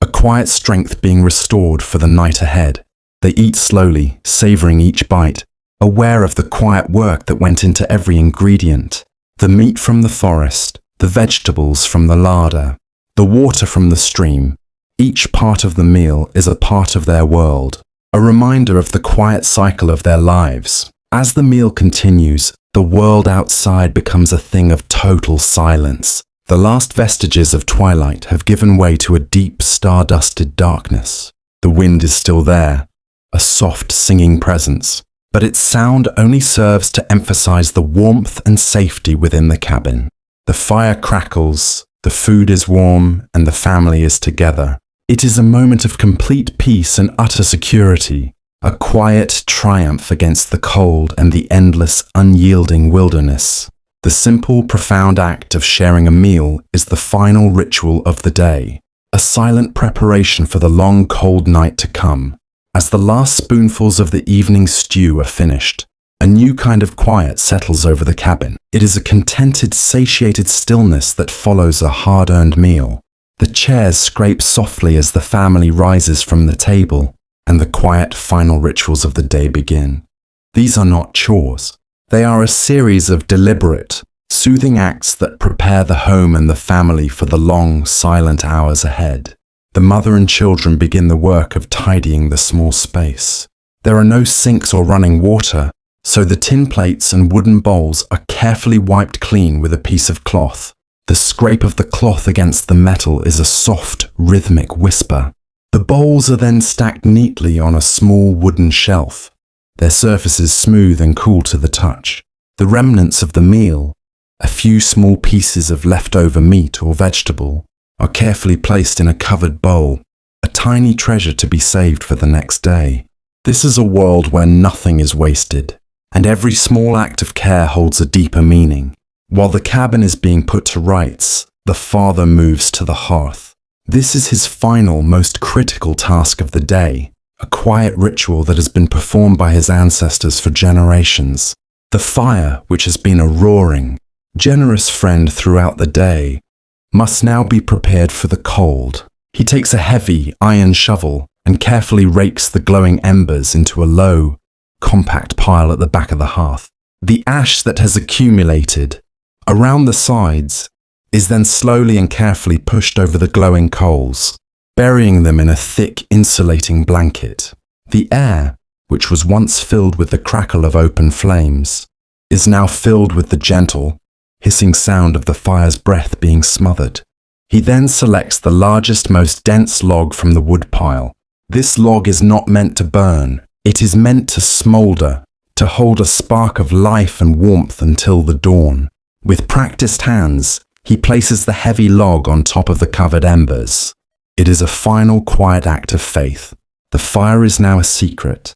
a quiet strength being restored for the night ahead. They eat slowly, savoring each bite, aware of the quiet work that went into every ingredient. The meat from the forest, the vegetables from the larder, the water from the stream. Each part of the meal is a part of their world, a reminder of the quiet cycle of their lives. As the meal continues, the world outside becomes a thing of total silence. The last vestiges of twilight have given way to a deep, star-dusted darkness. The wind is still there, a soft, singing presence, but its sound only serves to emphasize the warmth and safety within the cabin. The fire crackles, the food is warm, and the family is together. It is a moment of complete peace and utter security, a quiet triumph against the cold and the endless, unyielding wilderness. The simple, profound act of sharing a meal is the final ritual of the day, a silent preparation for the long, cold night to come. As the last spoonfuls of the evening stew are finished, a new kind of quiet settles over the cabin. It is a contented, satiated stillness that follows a hard-earned meal. The chairs scrape softly as the family rises from the table, and the quiet final rituals of the day begin. These are not chores. They are a series of deliberate, soothing acts that prepare the home and the family for the long, silent hours ahead. The mother and children begin the work of tidying the small space. There are no sinks or running water, so the tin plates and wooden bowls are carefully wiped clean with a piece of cloth. The scrape of the cloth against the metal is a soft, rhythmic whisper. The bowls are then stacked neatly on a small wooden shelf, their surfaces smooth and cool to the touch. The remnants of the meal, a few small pieces of leftover meat or vegetable, are carefully placed in a covered bowl, a tiny treasure to be saved for the next day. This is a world where nothing is wasted, and every small act of care holds a deeper meaning. While the cabin is being put to rights, the father moves to the hearth. This is his final, most critical task of the day, a quiet ritual that has been performed by his ancestors for generations. The fire, which has been a roaring, generous friend throughout the day, must now be prepared for the cold. He takes a heavy iron shovel and carefully rakes the glowing embers into a low, compact pile at the back of the hearth. The ash that has accumulated around the sides is then slowly and carefully pushed over the glowing coals, burying them in a thick, insulating blanket. The air, which was once filled with the crackle of open flames, is now filled with the gentle, hissing sound of the fire's breath being smothered. He then selects the largest, most dense log from the wood pile. This log is not meant to burn. It is meant to smolder, to hold a spark of life and warmth until the dawn. With practiced hands, he places the heavy log on top of the covered embers. It is a final quiet act of faith. The fire is now a secret,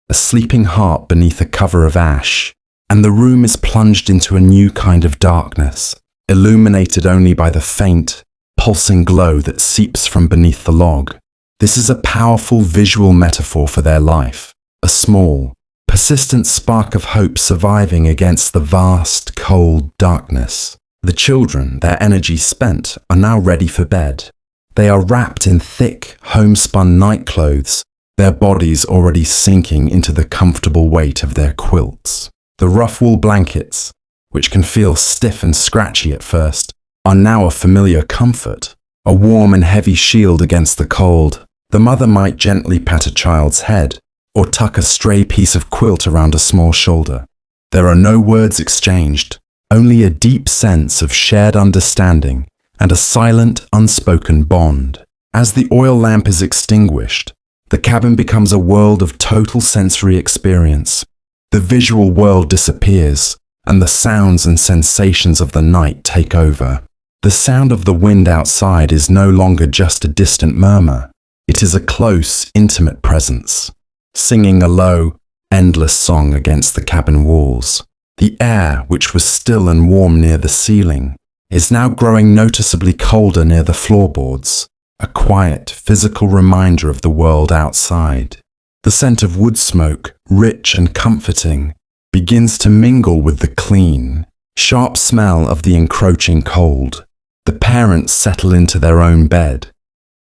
a sleeping heart beneath a cover of ash, and the room is plunged into a new kind of darkness, illuminated only by the faint, pulsing glow that seeps from beneath the log. This is a powerful visual metaphor for their life, a small, persistent spark of hope surviving against the vast, cold darkness. The children, their energy spent, are now ready for bed. They are wrapped in thick, homespun nightclothes, their bodies already sinking into the comfortable weight of their quilts. The rough wool blankets, which can feel stiff and scratchy at first, are now a familiar comfort, a warm and heavy shield against the cold. The mother might gently pat a child's head, or tuck a stray piece of quilt around a small shoulder. There are no words exchanged, only a deep sense of shared understanding and a silent, unspoken bond. As the oil lamp is extinguished, the cabin becomes a world of total sensory experience. The visual world disappears, and the sounds and sensations of the night take over. The sound of the wind outside is no longer just a distant murmur. It is a close, intimate presence, singing a low, endless song against the cabin walls. The air, which was still and warm near the ceiling, is now growing noticeably colder near the floorboards, a quiet, physical reminder of the world outside. The scent of wood smoke, rich and comforting, begins to mingle with the clean, sharp smell of the encroaching cold. The parents settle into their own bed,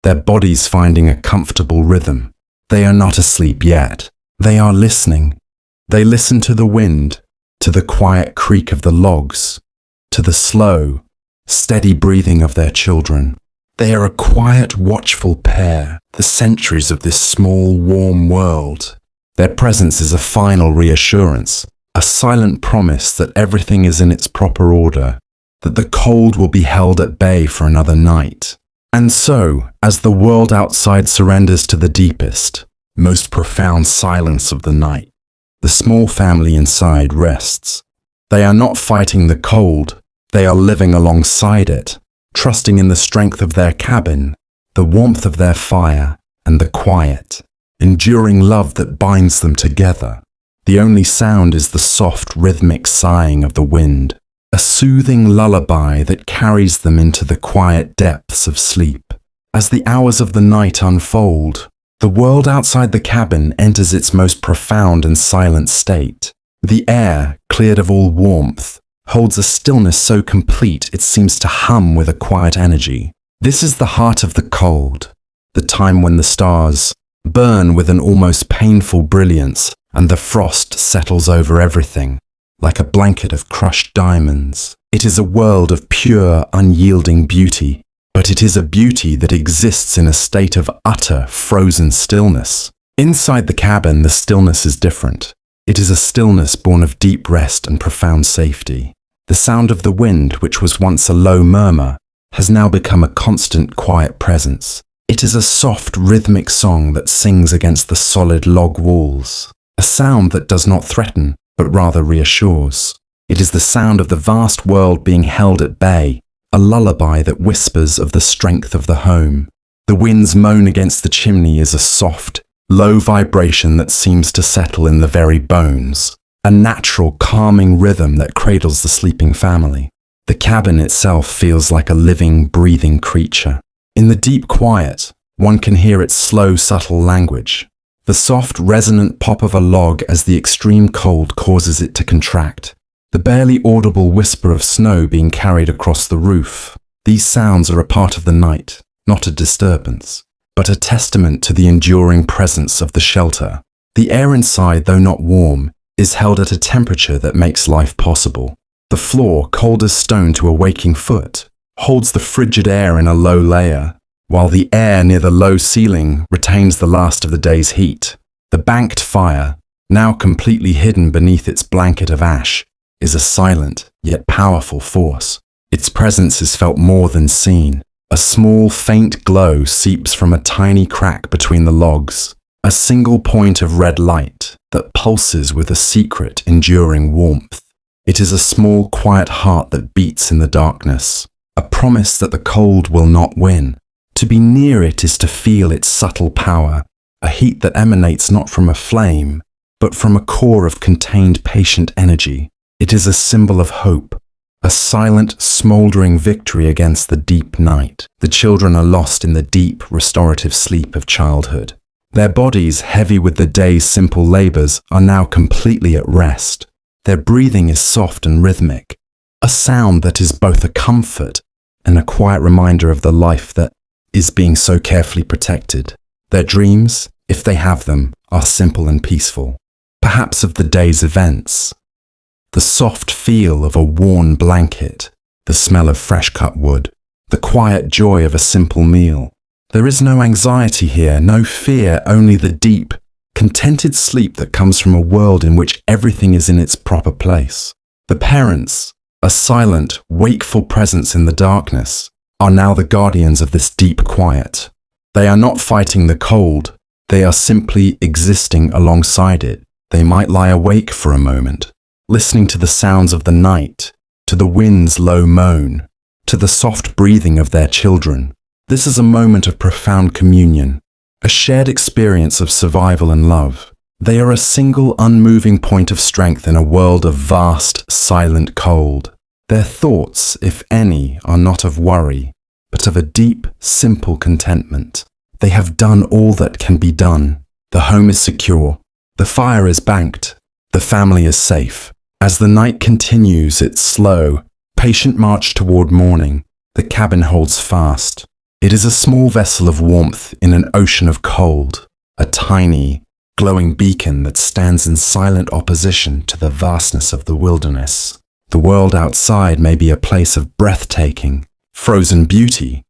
their bodies finding a comfortable rhythm. They are not asleep yet. They are listening. They listen to the wind, to the quiet creak of the logs, to the slow, steady breathing of their children. They are a quiet, watchful pair, the sentries of this small, warm world. Their presence is a final reassurance, a silent promise that everything is in its proper order, that the cold will be held at bay for another night. And so, as the world outside surrenders to the deepest, most profound silence of the night, the small family inside rests. They are not fighting the cold, they are living alongside it, trusting in the strength of their cabin, the warmth of their fire, and the quiet, enduring love that binds them together. The only sound is the soft, rhythmic sighing of the wind, a soothing lullaby that carries them into the quiet depths of sleep. As the hours of the night unfold, the world outside the cabin enters its most profound and silent state. The air, cleared of all warmth, holds a stillness so complete it seems to hum with a quiet energy. This is the heart of the cold, the time when the stars burn with an almost painful brilliance and the frost settles over everything, like a blanket of crushed diamonds. It is a world of pure, unyielding beauty, but it is a beauty that exists in a state of utter, frozen stillness. Inside the cabin, the stillness is different. It is a stillness born of deep rest and profound safety. The sound of the wind, which was once a low murmur, has now become a constant, quiet presence. It is a soft, rhythmic song that sings against the solid log walls, a sound that does not threaten, but rather reassures. It is the sound of the vast world being held at bay, a lullaby that whispers of the strength of the home. The wind's moan against the chimney is a soft, low vibration that seems to settle in the very bones, a natural, calming rhythm that cradles the sleeping family. The cabin itself feels like a living, breathing creature. In the deep quiet, one can hear its slow, subtle language, the soft, resonant pop of a log as the extreme cold causes it to contract, the barely audible whisper of snow being carried across the roof. These sounds are a part of the night, not a disturbance, but a testament to the enduring presence of the shelter. The air inside, though not warm, is held at a temperature that makes life possible. The floor, cold as stone to a waking foot, holds the frigid air in a low layer, while the air near the low ceiling retains the last of the day's heat. The banked fire, now completely hidden beneath its blanket of ash, is a silent yet powerful force. Its presence is felt more than seen. A small, faint glow seeps from a tiny crack between the logs, a single point of red light that pulses with a secret, enduring warmth. It is a small, quiet heart that beats in the darkness, a promise that the cold will not win. To be near it is to feel its subtle power, a heat that emanates not from a flame, but from a core of contained, patient energy. It is a symbol of hope, a silent, smouldering victory against the deep night. The children are lost in the deep, restorative sleep of childhood. Their bodies, heavy with the day's simple labors, are now completely at rest. Their breathing is soft and rhythmic, a sound that is both a comfort and a quiet reminder of the life that is being so carefully protected. Their dreams, if they have them, are simple and peaceful, perhaps of the day's events. The soft feel of a worn blanket, the smell of fresh cut wood, the quiet joy of a simple meal. There is no anxiety here, no fear, only the deep, contented sleep that comes from a world in which everything is in its proper place. The parents, a silent, wakeful presence in the darkness, are now the guardians of this deep quiet. They are not fighting the cold, they are simply existing alongside it. They might lie awake for a moment, listening to the sounds of the night, to the wind's low moan, to the soft breathing of their children. This is a moment of profound communion, a shared experience of survival and love. They are a single, unmoving point of strength in a world of vast, silent cold. Their thoughts, if any, are not of worry, but of a deep, simple contentment. They have done all that can be done. The home is secure. The fire is banked. The family is safe. As the night continues its slow, patient march toward morning, the cabin holds fast. It is a small vessel of warmth in an ocean of cold, a tiny, glowing beacon that stands in silent opposition to the vastness of the wilderness. The world outside may be a place of breathtaking, frozen beauty,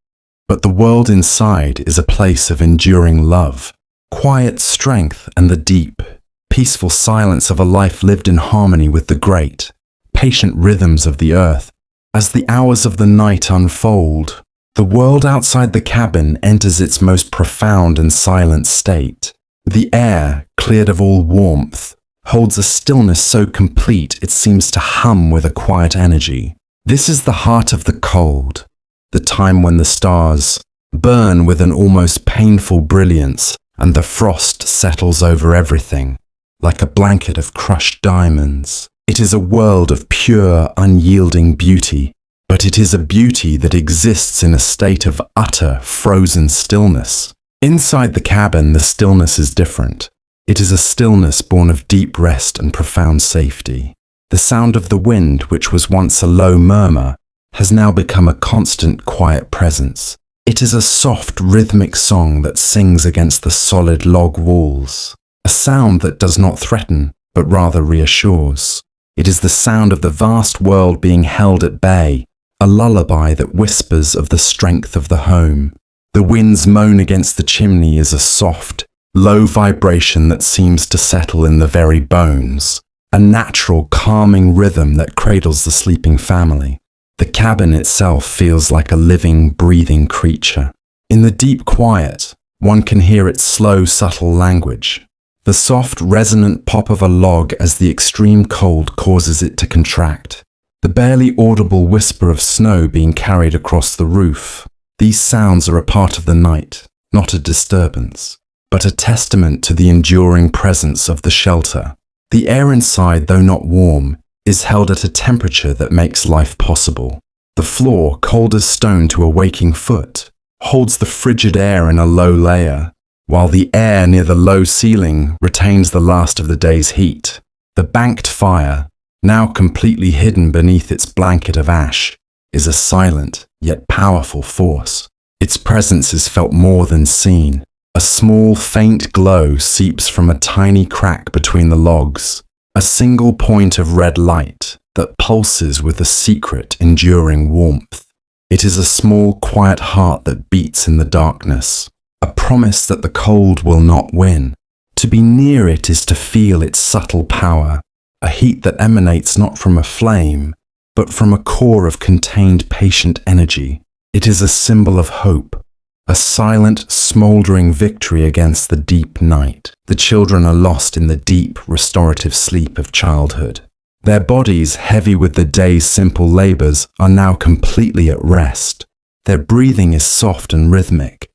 but the world inside is a place of enduring love, quiet strength, and the deep, peaceful silence of a life lived in harmony with the great, patient rhythms of the earth. As the hours of the night unfold, the world outside the cabin enters its most profound and silent state. The air, cleared of all warmth, holds a stillness so complete it seems to hum with a quiet energy. This is the heart of the cold, the time when the stars burn with an almost painful brilliance and the frost settles over everything, like a blanket of crushed diamonds. It is a world of pure, unyielding beauty, but it is a beauty that exists in a state of utter, frozen stillness. Inside the cabin, the stillness is different. It is a stillness born of deep rest and profound safety. The sound of the wind, which was once a low murmur, has now become a constant, quiet presence. It is a soft, rhythmic song that sings against the solid log walls, a sound that does not threaten, but rather reassures. It is the sound of the vast world being held at bay, a lullaby that whispers of the strength of the home. The wind's moan against the chimney is a soft, low vibration that seems to settle in the very bones, a natural, calming rhythm that cradles the sleeping family. The cabin itself feels like a living, breathing creature. In the deep quiet, one can hear its slow, subtle language. The soft, resonant pop of a log as the extreme cold causes it to contract. The barely audible whisper of snow being carried across the roof. These sounds are a part of the night, not a disturbance, but a testament to the enduring presence of the shelter. The air inside, though not warm, is held at a temperature that makes life possible. The floor, cold as stone to a waking foot, holds the frigid air in a low layer, while the air near the low ceiling retains the last of the day's heat. The banked fire, now completely hidden beneath its blanket of ash, is a silent yet powerful force. Its presence is felt more than seen. A small, faint glow seeps from a tiny crack between the logs, a single point of red light that pulses with a secret, enduring warmth. It is a small, quiet heart that beats in the darkness, a promise that the cold will not win. To be near it is to feel its subtle power, a heat that emanates not from a flame, but from a core of contained, patient energy. It is a symbol of hope, a silent, smouldering victory against the deep night. The children are lost in the deep, restorative sleep of childhood. Their bodies, heavy with the day's simple labors, are now completely at rest. Their breathing is soft and rhythmic,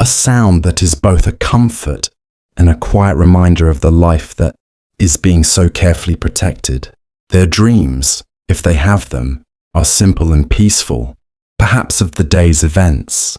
a sound that is both a comfort and a quiet reminder of the life that is being so carefully protected. Their dreams, if they have them, are simple and peaceful, perhaps of the day's events.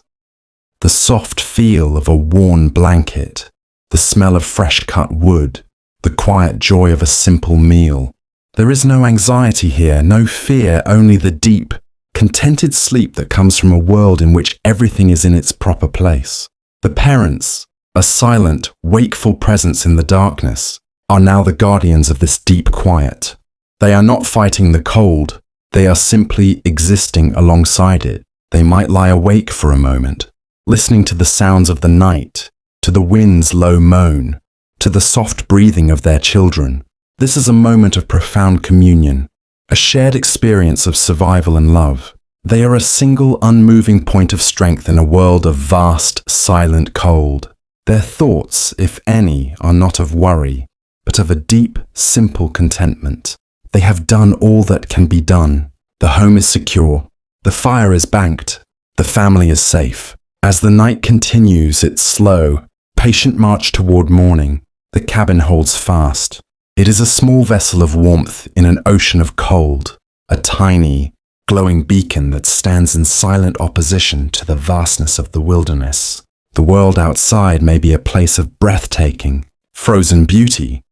The soft feel of a worn blanket, the smell of fresh-cut wood, the quiet joy of a simple meal. There is no anxiety here, no fear, only the deep, contented sleep that comes from a world in which everything is in its proper place. The parents, a silent, wakeful presence in the darkness, are now the guardians of this deep quiet. They are not fighting the cold, they are simply existing alongside it. They might lie awake for a moment, listening to the sounds of the night, to the wind's low moan, to the soft breathing of their children. This is a moment of profound communion, a shared experience of survival and love. They are a single, unmoving point of strength in a world of vast, silent cold. Their thoughts, if any, are not of worry, but of a deep, simple contentment. They have done all that can be done. The home is secure. The fire is banked. The family is safe. As the night continues its slow, patient march toward morning, the cabin holds fast. It is a small vessel of warmth in an ocean of cold, a tiny, glowing beacon that stands in silent opposition to the vastness of the wilderness. The world outside may be a place of breathtaking, frozen beauty,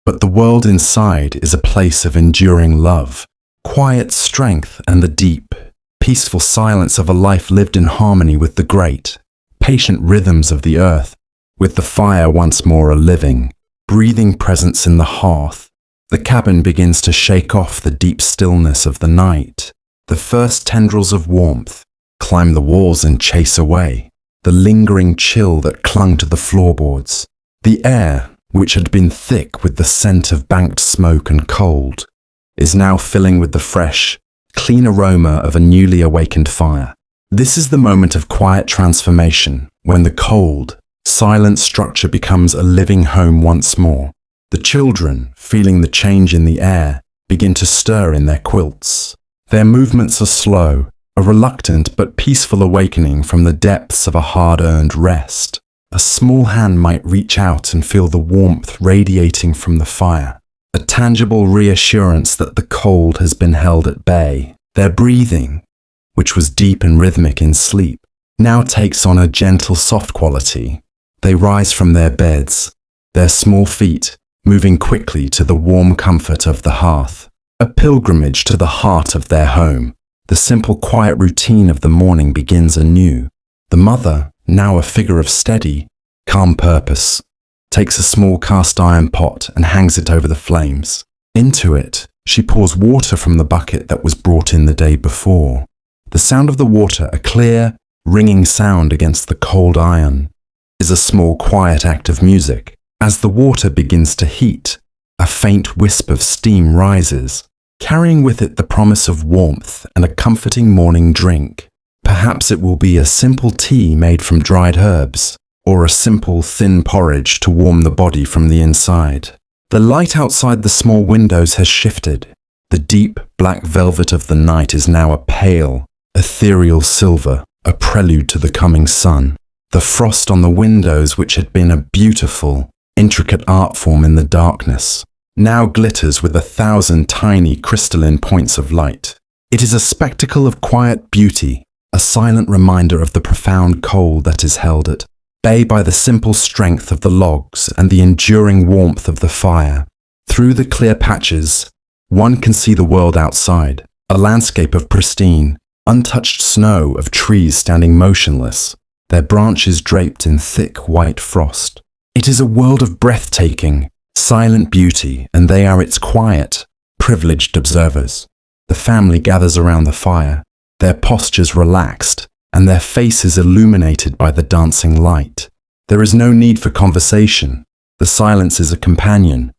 but the world inside is a place of enduring love, quiet strength, and the deep, peaceful silence of a life lived in harmony with the great, patient rhythms of the earth, with the fire once more a living, breathing presence in the hearth. The cabin begins to shake off the deep stillness of the night. The first tendrils of warmth climb the walls and chase away the lingering chill that clung to the floorboards. The air, which had been thick with the scent of banked smoke and cold, is now filling with the fresh, clean aroma of a newly awakened fire. This is the moment of quiet transformation, when the cold, silent structure becomes a living home once more. The children, feeling the change in the air, begin to stir in their quilts. Their movements are slow, a reluctant but peaceful awakening from the depths of a hard-earned rest. A small hand might reach out and feel the warmth radiating from the fire, a tangible reassurance that the cold has been held at bay. Their breathing, which was deep and rhythmic in sleep, now takes on a gentle, soft quality. They rise from their beds, their small feet moving quickly to the warm comfort of the hearth, a pilgrimage to the heart of their home. The simple, quiet routine of the morning begins anew. The mother, now a figure of steady, calm purpose, takes a small cast iron pot and hangs it over the flames. Into it, She pours water from the bucket that was brought in the day before. The sound of the water, a clear, ringing sound against the cold iron, is a small, quiet act of music. As the water begins to heat, a faint wisp of steam rises, carrying with it the promise of warmth and a comforting morning drink. Perhaps it will be a simple tea made from dried herbs, or a simple, thin porridge to warm the body from the inside. The light outside the small windows has shifted. The deep, black velvet of the night is now a pale, ethereal silver, a prelude to the coming sun. The frost on the windows, which had been a beautiful, intricate art form in the darkness, now glitters with 1,000 tiny crystalline points of light. It is a spectacle of quiet beauty, a silent reminder of the profound cold that is held at bay by the simple strength of the logs and the enduring warmth of the fire. Through the clear patches, one can see the world outside, a landscape of pristine, untouched snow, of trees standing motionless, their branches draped in thick white frost. It is a world of breathtaking, silent beauty, and they are its quiet, privileged observers. The family gathers around the fire, their postures relaxed, and their faces illuminated by the dancing light. There is no need for conversation. The silence is a companion,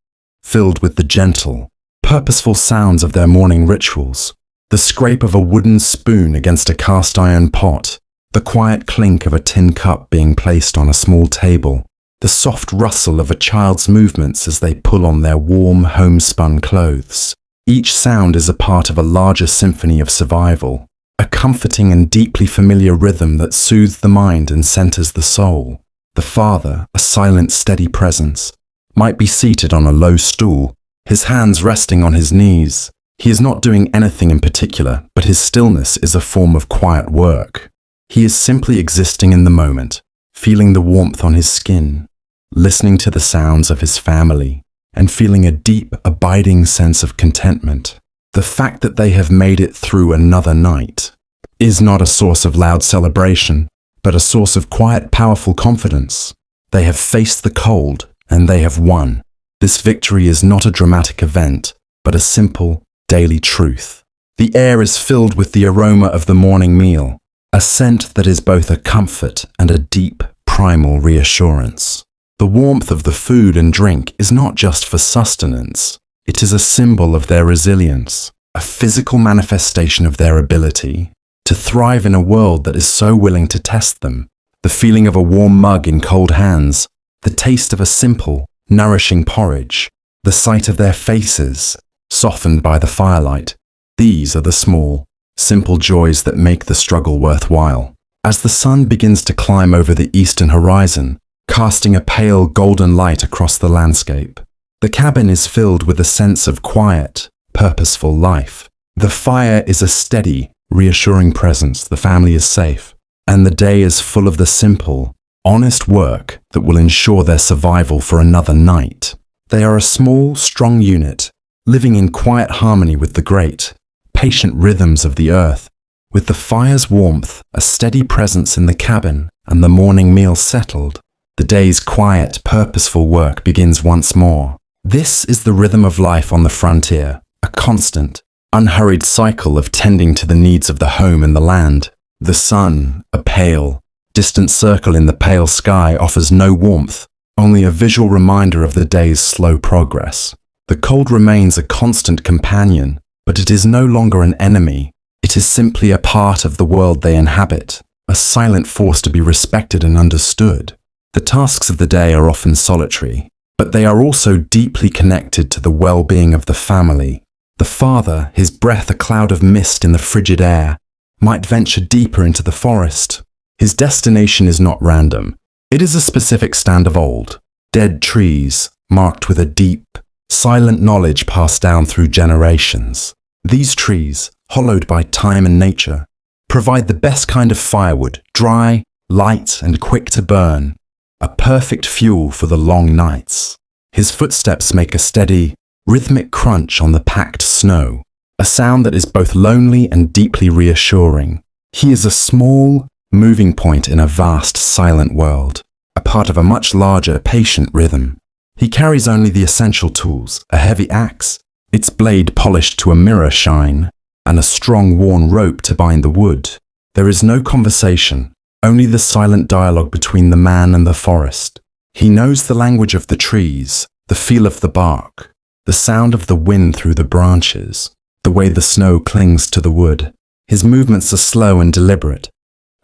filled with the gentle, purposeful sounds of their morning rituals. The scrape of a wooden spoon against a cast iron pot, the quiet clink of a tin cup being placed on a small table, the soft rustle of a child's movements as they pull on their warm, homespun clothes. Each sound is a part of a larger symphony of survival, a comforting and deeply familiar rhythm that soothes the mind and centers the soul. The father, a silent, steady presence, might be seated on a low stool, his hands resting on his knees. He is not doing anything in particular, but his stillness is a form of quiet work. He is simply existing in the moment, feeling the warmth on his skin, listening to the sounds of his family, and feeling a deep, abiding sense of contentment. The fact that they have made it through another night is not a source of loud celebration, but a source of quiet, powerful confidence. They have faced the cold, and they have won. This victory is not a dramatic event, but a simple, daily truth. The air is filled with the aroma of the morning meal, a scent that is both a comfort and a deep, primal reassurance. The warmth of the food and drink is not just for sustenance. It is a symbol of their resilience, a physical manifestation of their ability to thrive in a world that is so willing to test them. The feeling of a warm mug in cold hands, the taste of a simple, nourishing porridge, the sight of their faces, softened by the firelight. These are the small, simple joys that make the struggle worthwhile. As the sun begins to climb over the eastern horizon, casting a pale golden light across the landscape, the cabin is filled with a sense of quiet, purposeful life. The fire is a steady, reassuring presence. The family is safe, and the day is full of the simple, honest work that will ensure their survival for another night. They are a small, strong unit, living in quiet harmony with the great, patient rhythms of the earth. With the fire's warmth, a steady presence in the cabin, and the morning meal settled, the day's quiet, purposeful work begins once more. This is the rhythm of life on the frontier, a constant, unhurried cycle of tending to the needs of the home and the land. The sun, a pale, distant circle in the pale sky, offers no warmth, only a visual reminder of the day's slow progress. The cold remains a constant companion, but it is no longer an enemy. It is simply a part of the world they inhabit, a silent force to be respected and understood. The tasks of the day are often solitary, but they are also deeply connected to the well-being of the family. The father, his breath a cloud of mist in the frigid air, might venture deeper into the forest. His destination is not random. It is a specific stand of old, dead trees, marked with a deep, silent knowledge passed down through generations. These trees, hollowed by time and nature, provide the best kind of firewood, dry, light, and quick to burn, a perfect fuel for the long nights. His footsteps make a steady, rhythmic crunch on the packed snow, a sound that is both lonely and deeply reassuring. He is a small, moving point in a vast, silent world, a part of a much larger, patient rhythm. He carries only the essential tools, a heavy axe, its blade polished to a mirror shine, and a strong worn rope to bind the wood. There is no conversation, only the silent dialogue between the man and the forest. He knows the language of the trees, the feel of the bark, the sound of the wind through the branches, the way the snow clings to the wood. His movements are slow and deliberate,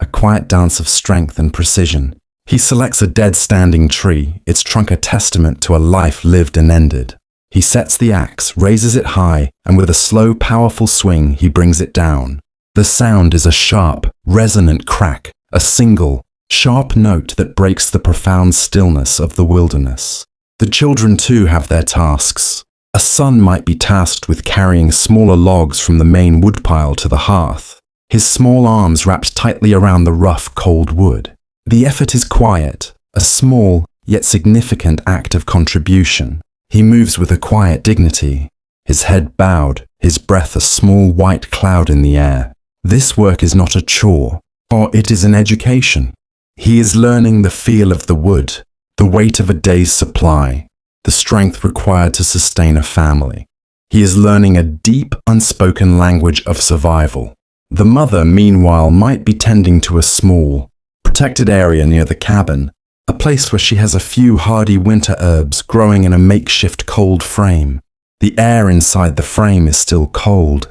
a quiet dance of strength and precision. He selects a dead standing tree, its trunk a testament to a life lived and ended. He sets the axe, raises it high, and with a slow, powerful swing, he brings it down. The sound is a sharp, resonant crack, a single, sharp note that breaks the profound stillness of the wilderness. The children too have their tasks. A son might be tasked with carrying smaller logs from the main woodpile to the hearth, his small arms wrapped tightly around the rough, cold wood. The effort is quiet, a small, yet significant act of contribution. He moves with a quiet dignity, his head bowed, his breath a small white cloud in the air. This work is not a chore, or it is an education. He is learning the feel of the wood, the weight of a day's supply, the strength required to sustain a family. He is learning a deep, unspoken language of survival. The mother, meanwhile, might be tending to a small, protected area near the cabin, a place where she has a few hardy winter herbs growing in a makeshift cold frame. The air inside the frame is still cold,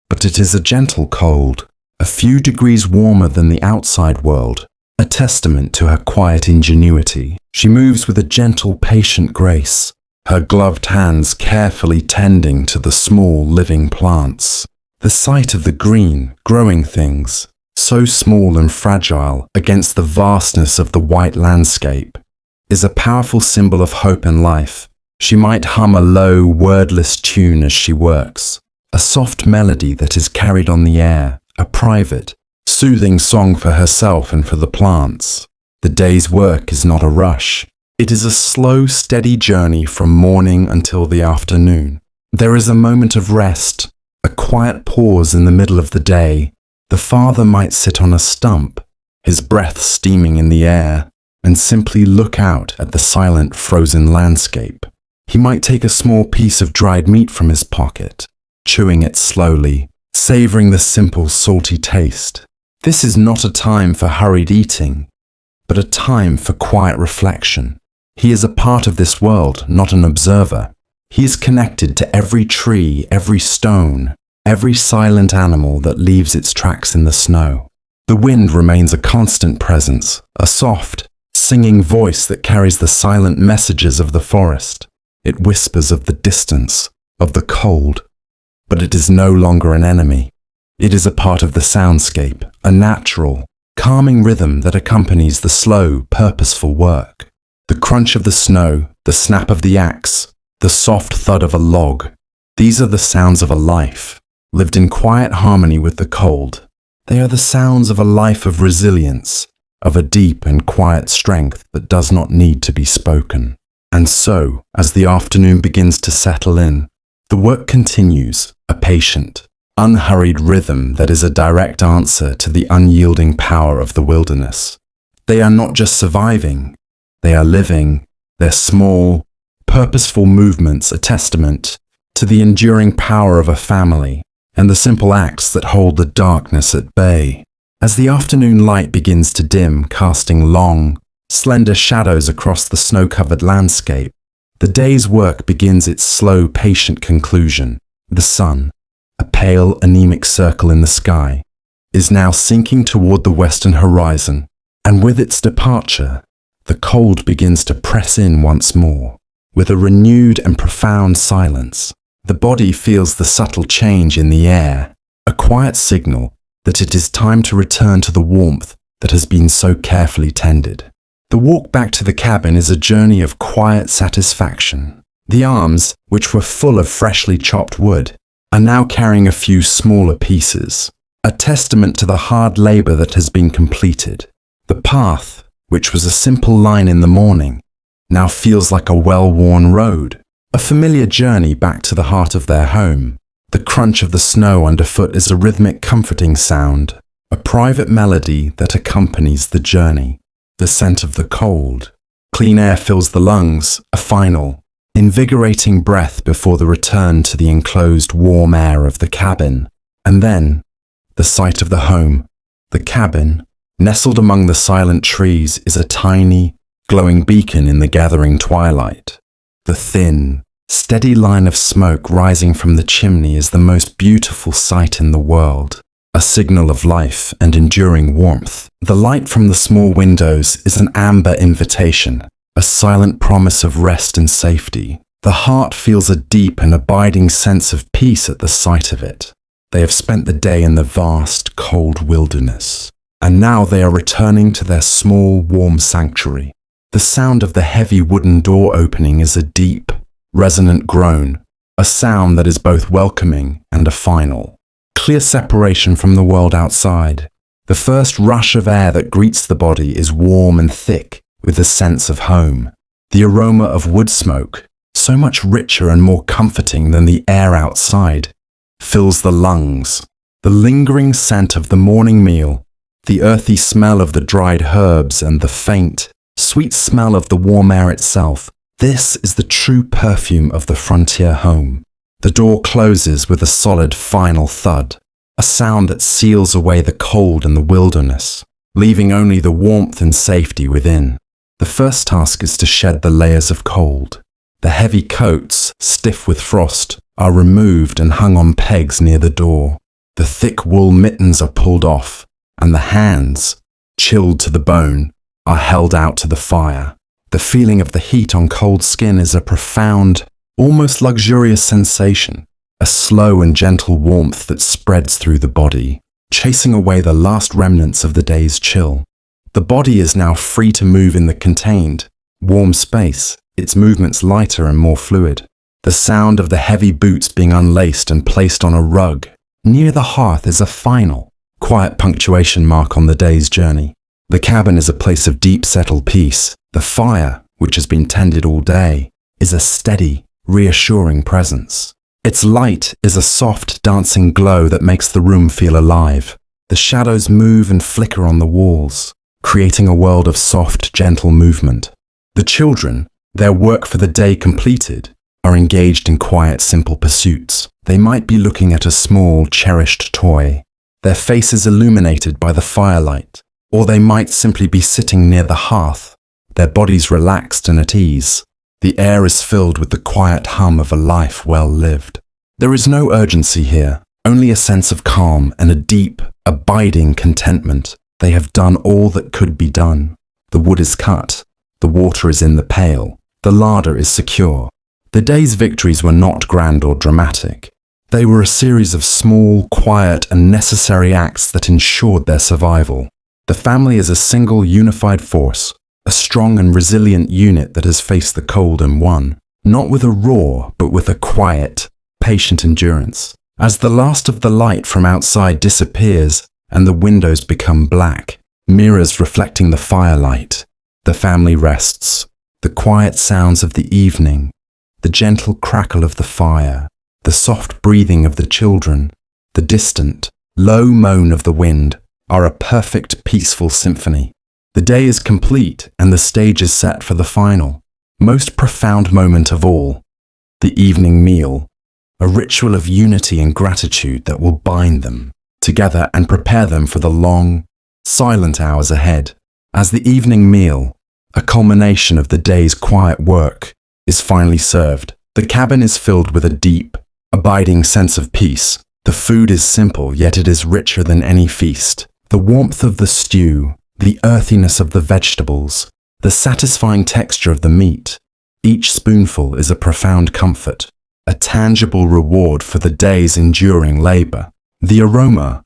but it is a gentle cold, a few degrees warmer than the outside world, a testament to her quiet ingenuity. She moves with a gentle, patient grace, her gloved hands carefully tending to the small, living plants. The sight of the green, growing things, so small and fragile against the vastness of the white landscape, is a powerful symbol of hope and life. She might hum a low, wordless tune as she works, a soft melody that is carried on the air, a private, soothing song for herself and for the plants. The day's work is not a rush. It is a slow, steady journey from morning until the afternoon. There is a moment of rest, a quiet pause in the middle of the day. The father might sit on a stump, his breath steaming in the air, and simply look out at the silent, frozen landscape. He might take a small piece of dried meat from his pocket, chewing it slowly, savoring the simple, salty taste. This is not a time for hurried eating, but a time for quiet reflection. He is a part of this world, not an observer. He is connected to every tree, every stone, every silent animal that leaves its tracks in the snow. The wind remains a constant presence, a soft, singing voice that carries the silent messages of the forest. It whispers of the distance, of the cold, but it is no longer an enemy. It is a part of the soundscape, a natural, calming rhythm that accompanies the slow, purposeful work. The crunch of the snow, the snap of the axe, the soft thud of a log. These are the sounds of a life, lived in quiet harmony with the cold. They are the sounds of a life of resilience, of a deep and quiet strength that does not need to be spoken. And so, as the afternoon begins to settle in, the work continues, a patient, unhurried rhythm that is a direct answer to the unyielding power of the wilderness. They are not just surviving, they are living, their small, purposeful movements a testament to the enduring power of a family and the simple acts that hold the darkness at bay. As the afternoon light begins to dim, casting long, slender shadows across the snow-covered landscape, the day's work begins its slow, patient conclusion. The sun, a pale, anemic circle in the sky, is now sinking toward the western horizon, and with its departure, the cold begins to press in once more. With a renewed and profound silence, the body feels the subtle change in the air, a quiet signal that it is time to return to the warmth that has been so carefully tended. The walk back to the cabin is a journey of quiet satisfaction. The arms, which were full of freshly chopped wood, are now carrying a few smaller pieces, a testament to the hard labor that has been completed. The path, which was a simple line in the morning, now feels like a well-worn road, a familiar journey back to the heart of their home. The crunch of the snow underfoot is a rhythmic, comforting sound, a private melody that accompanies the journey. The scent of the cold, clean air fills the lungs, a final, invigorating breath before the return to the enclosed warm air of the cabin. And then, the sight of the home. The cabin, nestled among the silent trees, is a tiny, glowing beacon in the gathering twilight. The thin, steady line of smoke rising from the chimney is the most beautiful sight in the world, a signal of life and enduring warmth. The light from the small windows is an amber invitation, a silent promise of rest and safety. The heart feels a deep and abiding sense of peace at the sight of it. They have spent the day in the vast, cold wilderness, and now they are returning to their small, warm sanctuary. The sound of the heavy wooden door opening is a deep, resonant groan, a sound that is both welcoming and a final. Clear separation from the world outside. The first rush of air that greets the body is warm and thick with a sense of home. The aroma of wood smoke, so much richer and more comforting than the air outside, fills the lungs. The lingering scent of the morning meal, the earthy smell of the dried herbs, and the faint, sweet smell of the warm air itself. This is the true perfume of the frontier home. The door closes with a solid final thud, a sound that seals away the cold and the wilderness, leaving only the warmth and safety within. The first task is to shed the layers of cold. The heavy coats, stiff with frost, are removed and hung on pegs near the door. The thick wool mittens are pulled off, and the hands, chilled to the bone, are held out to the fire. The feeling of the heat on cold skin is a profound, almost luxurious sensation, a slow and gentle warmth that spreads through the body, chasing away the last remnants of the day's chill. The body is now free to move in the contained, warm space, its movements lighter and more fluid. The sound of the heavy boots being unlaced and placed on a rug near the hearth is a final, quiet punctuation mark on the day's journey. The cabin is a place of deep settled peace. The fire, which has been tended all day, is a steady, reassuring presence. Its light is a soft, dancing glow that makes the room feel alive. The shadows move and flicker on the walls, creating a world of soft, gentle movement. The children, their work for the day completed, are engaged in quiet, simple pursuits. They might be looking at a small, cherished toy, their faces illuminated by the firelight, or they might simply be sitting near the hearth, their bodies relaxed and at ease. The air is filled with the quiet hum of a life well lived. There is no urgency here, only a sense of calm and a deep, abiding contentment. They have done all that could be done. The wood is cut, the water is in the pail, the larder is secure. The day's victories were not grand or dramatic. They were a series of small, quiet, and necessary acts that ensured their survival. The family is a single, unified force, a strong and resilient unit that has faced the cold and won, not with a roar, but with a quiet, patient endurance. As the last of the light from outside disappears and the windows become black, mirrors reflecting the firelight, the family rests. The quiet sounds of the evening, the gentle crackle of the fire, the soft breathing of the children, the distant, low moan of the wind are a perfect, peaceful symphony. The day is complete and the stage is set for the final, most profound moment of all, the evening meal, a ritual of unity and gratitude that will bind them together and prepare them for the long, silent hours ahead. As the evening meal, a culmination of the day's quiet work, is finally served, the cabin is filled with a deep, abiding sense of peace. The food is simple, yet it is richer than any feast. The warmth of the stew, the earthiness of the vegetables, the satisfying texture of the meat. Each spoonful is a profound comfort, a tangible reward for the day's enduring labor. The aroma,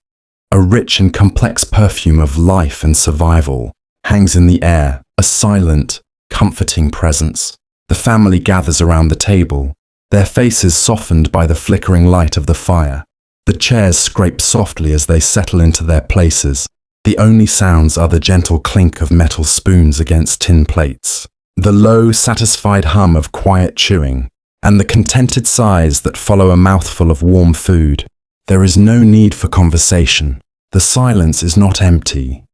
a rich and complex perfume of life and survival, hangs in the air, a silent, comforting presence. The family gathers around the table, their faces softened by the flickering light of the fire. The chairs scrape softly as they settle into their places. The only sounds are the gentle clink of metal spoons against tin plates, the low, satisfied hum of quiet chewing, and the contented sighs that follow a mouthful of warm food. There is no need for conversation. The silence is not empty,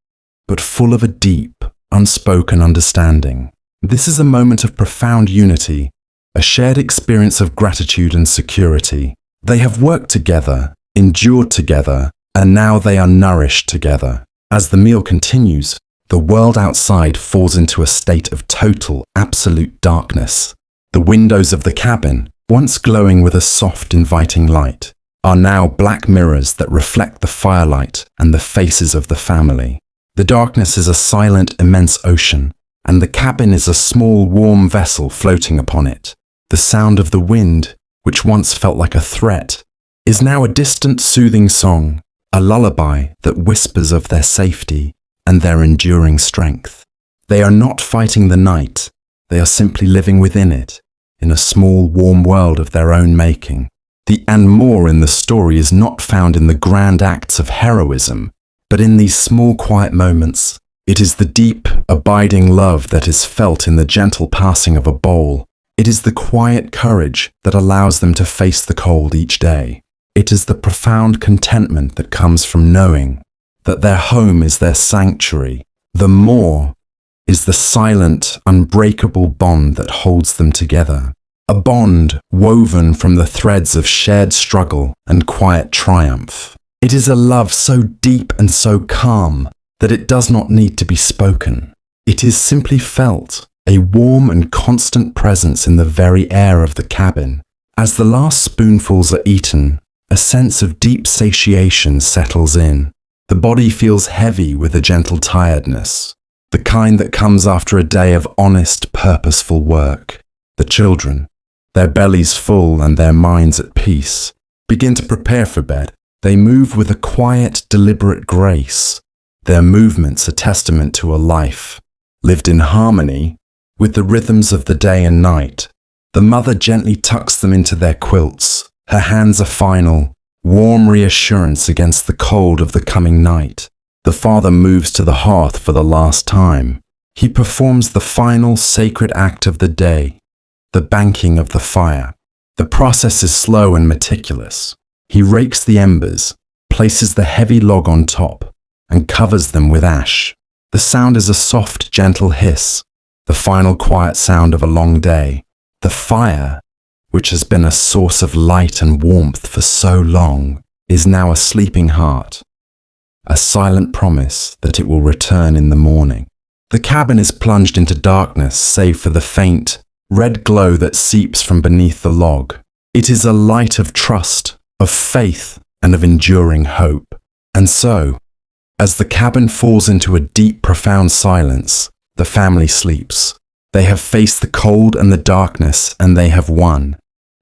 but full of a deep, unspoken understanding. This is a moment of profound unity, a shared experience of gratitude and security. They have worked together, endured together, and now they are nourished together. As the meal continues, the world outside falls into a state of total, absolute darkness. The windows of the cabin, once glowing with a soft, inviting light, are now black mirrors that reflect the firelight and the faces of the family. The darkness is a silent, immense ocean, and the cabin is a small, warm vessel floating upon it. The sound of the wind, which once felt like a threat, is now a distant, soothing song, a lullaby that whispers of their safety and their enduring strength. They are not fighting the night, they are simply living within it, in a small, warm world of their own making. The and more in the story is not found in the grand acts of heroism, but in these small, quiet moments. It is the deep, abiding love that is felt in the gentle passing of a bowl. It is the quiet courage that allows them to face the cold each day. It is the profound contentment that comes from knowing that their home is their sanctuary. The more is the silent, unbreakable bond that holds them together. A bond woven from the threads of shared struggle and quiet triumph. It is a love so deep and so calm that it does not need to be spoken. It is simply felt, a warm and constant presence in the very air of the cabin. As the last spoonfuls are eaten, a sense of deep satiation settles in. The body feels heavy with a gentle tiredness, the kind that comes after a day of honest, purposeful work. The children, their bellies full and their minds at peace, begin to prepare for bed. They move with a quiet, deliberate grace. Their movements a testament to a life lived in harmony with the rhythms of the day and night. The mother gently tucks them into their quilts. Her hands a final, warm reassurance against the cold of the coming night. The father moves to the hearth for the last time. He performs the final sacred act of the day, the banking of the fire. The process is slow and meticulous. He rakes the embers, places the heavy log on top, and covers them with ash. The sound is a soft, gentle hiss, the final quiet sound of a long day. The fire, which has been a source of light and warmth for so long, is now a sleeping heart, a silent promise that it will return in the morning. The cabin is plunged into darkness save for the faint, red glow that seeps from beneath the log. It is a light of trust, of faith, and of enduring hope. And so, as the cabin falls into a deep, profound silence, the family sleeps. They have faced the cold and the darkness, and they have won.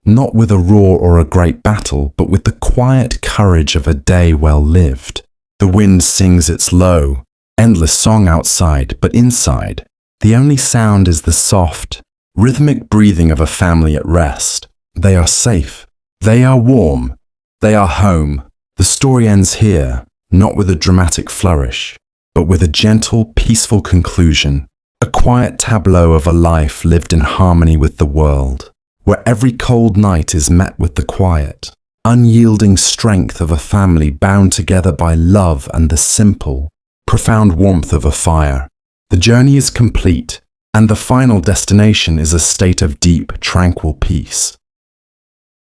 Not with a roar or a great battle, but with the quiet courage of a day well lived. The wind sings its low, endless song outside, but inside, the only sound is the soft, rhythmic breathing of a family at rest. They are safe. They are warm. They are home. The story ends here, not with a dramatic flourish, but with a gentle, peaceful conclusion, a quiet tableau of a life lived in harmony with the world, where every cold night is met with the quiet, unyielding strength of a family bound together by love and the simple, profound warmth of a fire. The journey is complete, and the final destination is a state of deep, tranquil peace.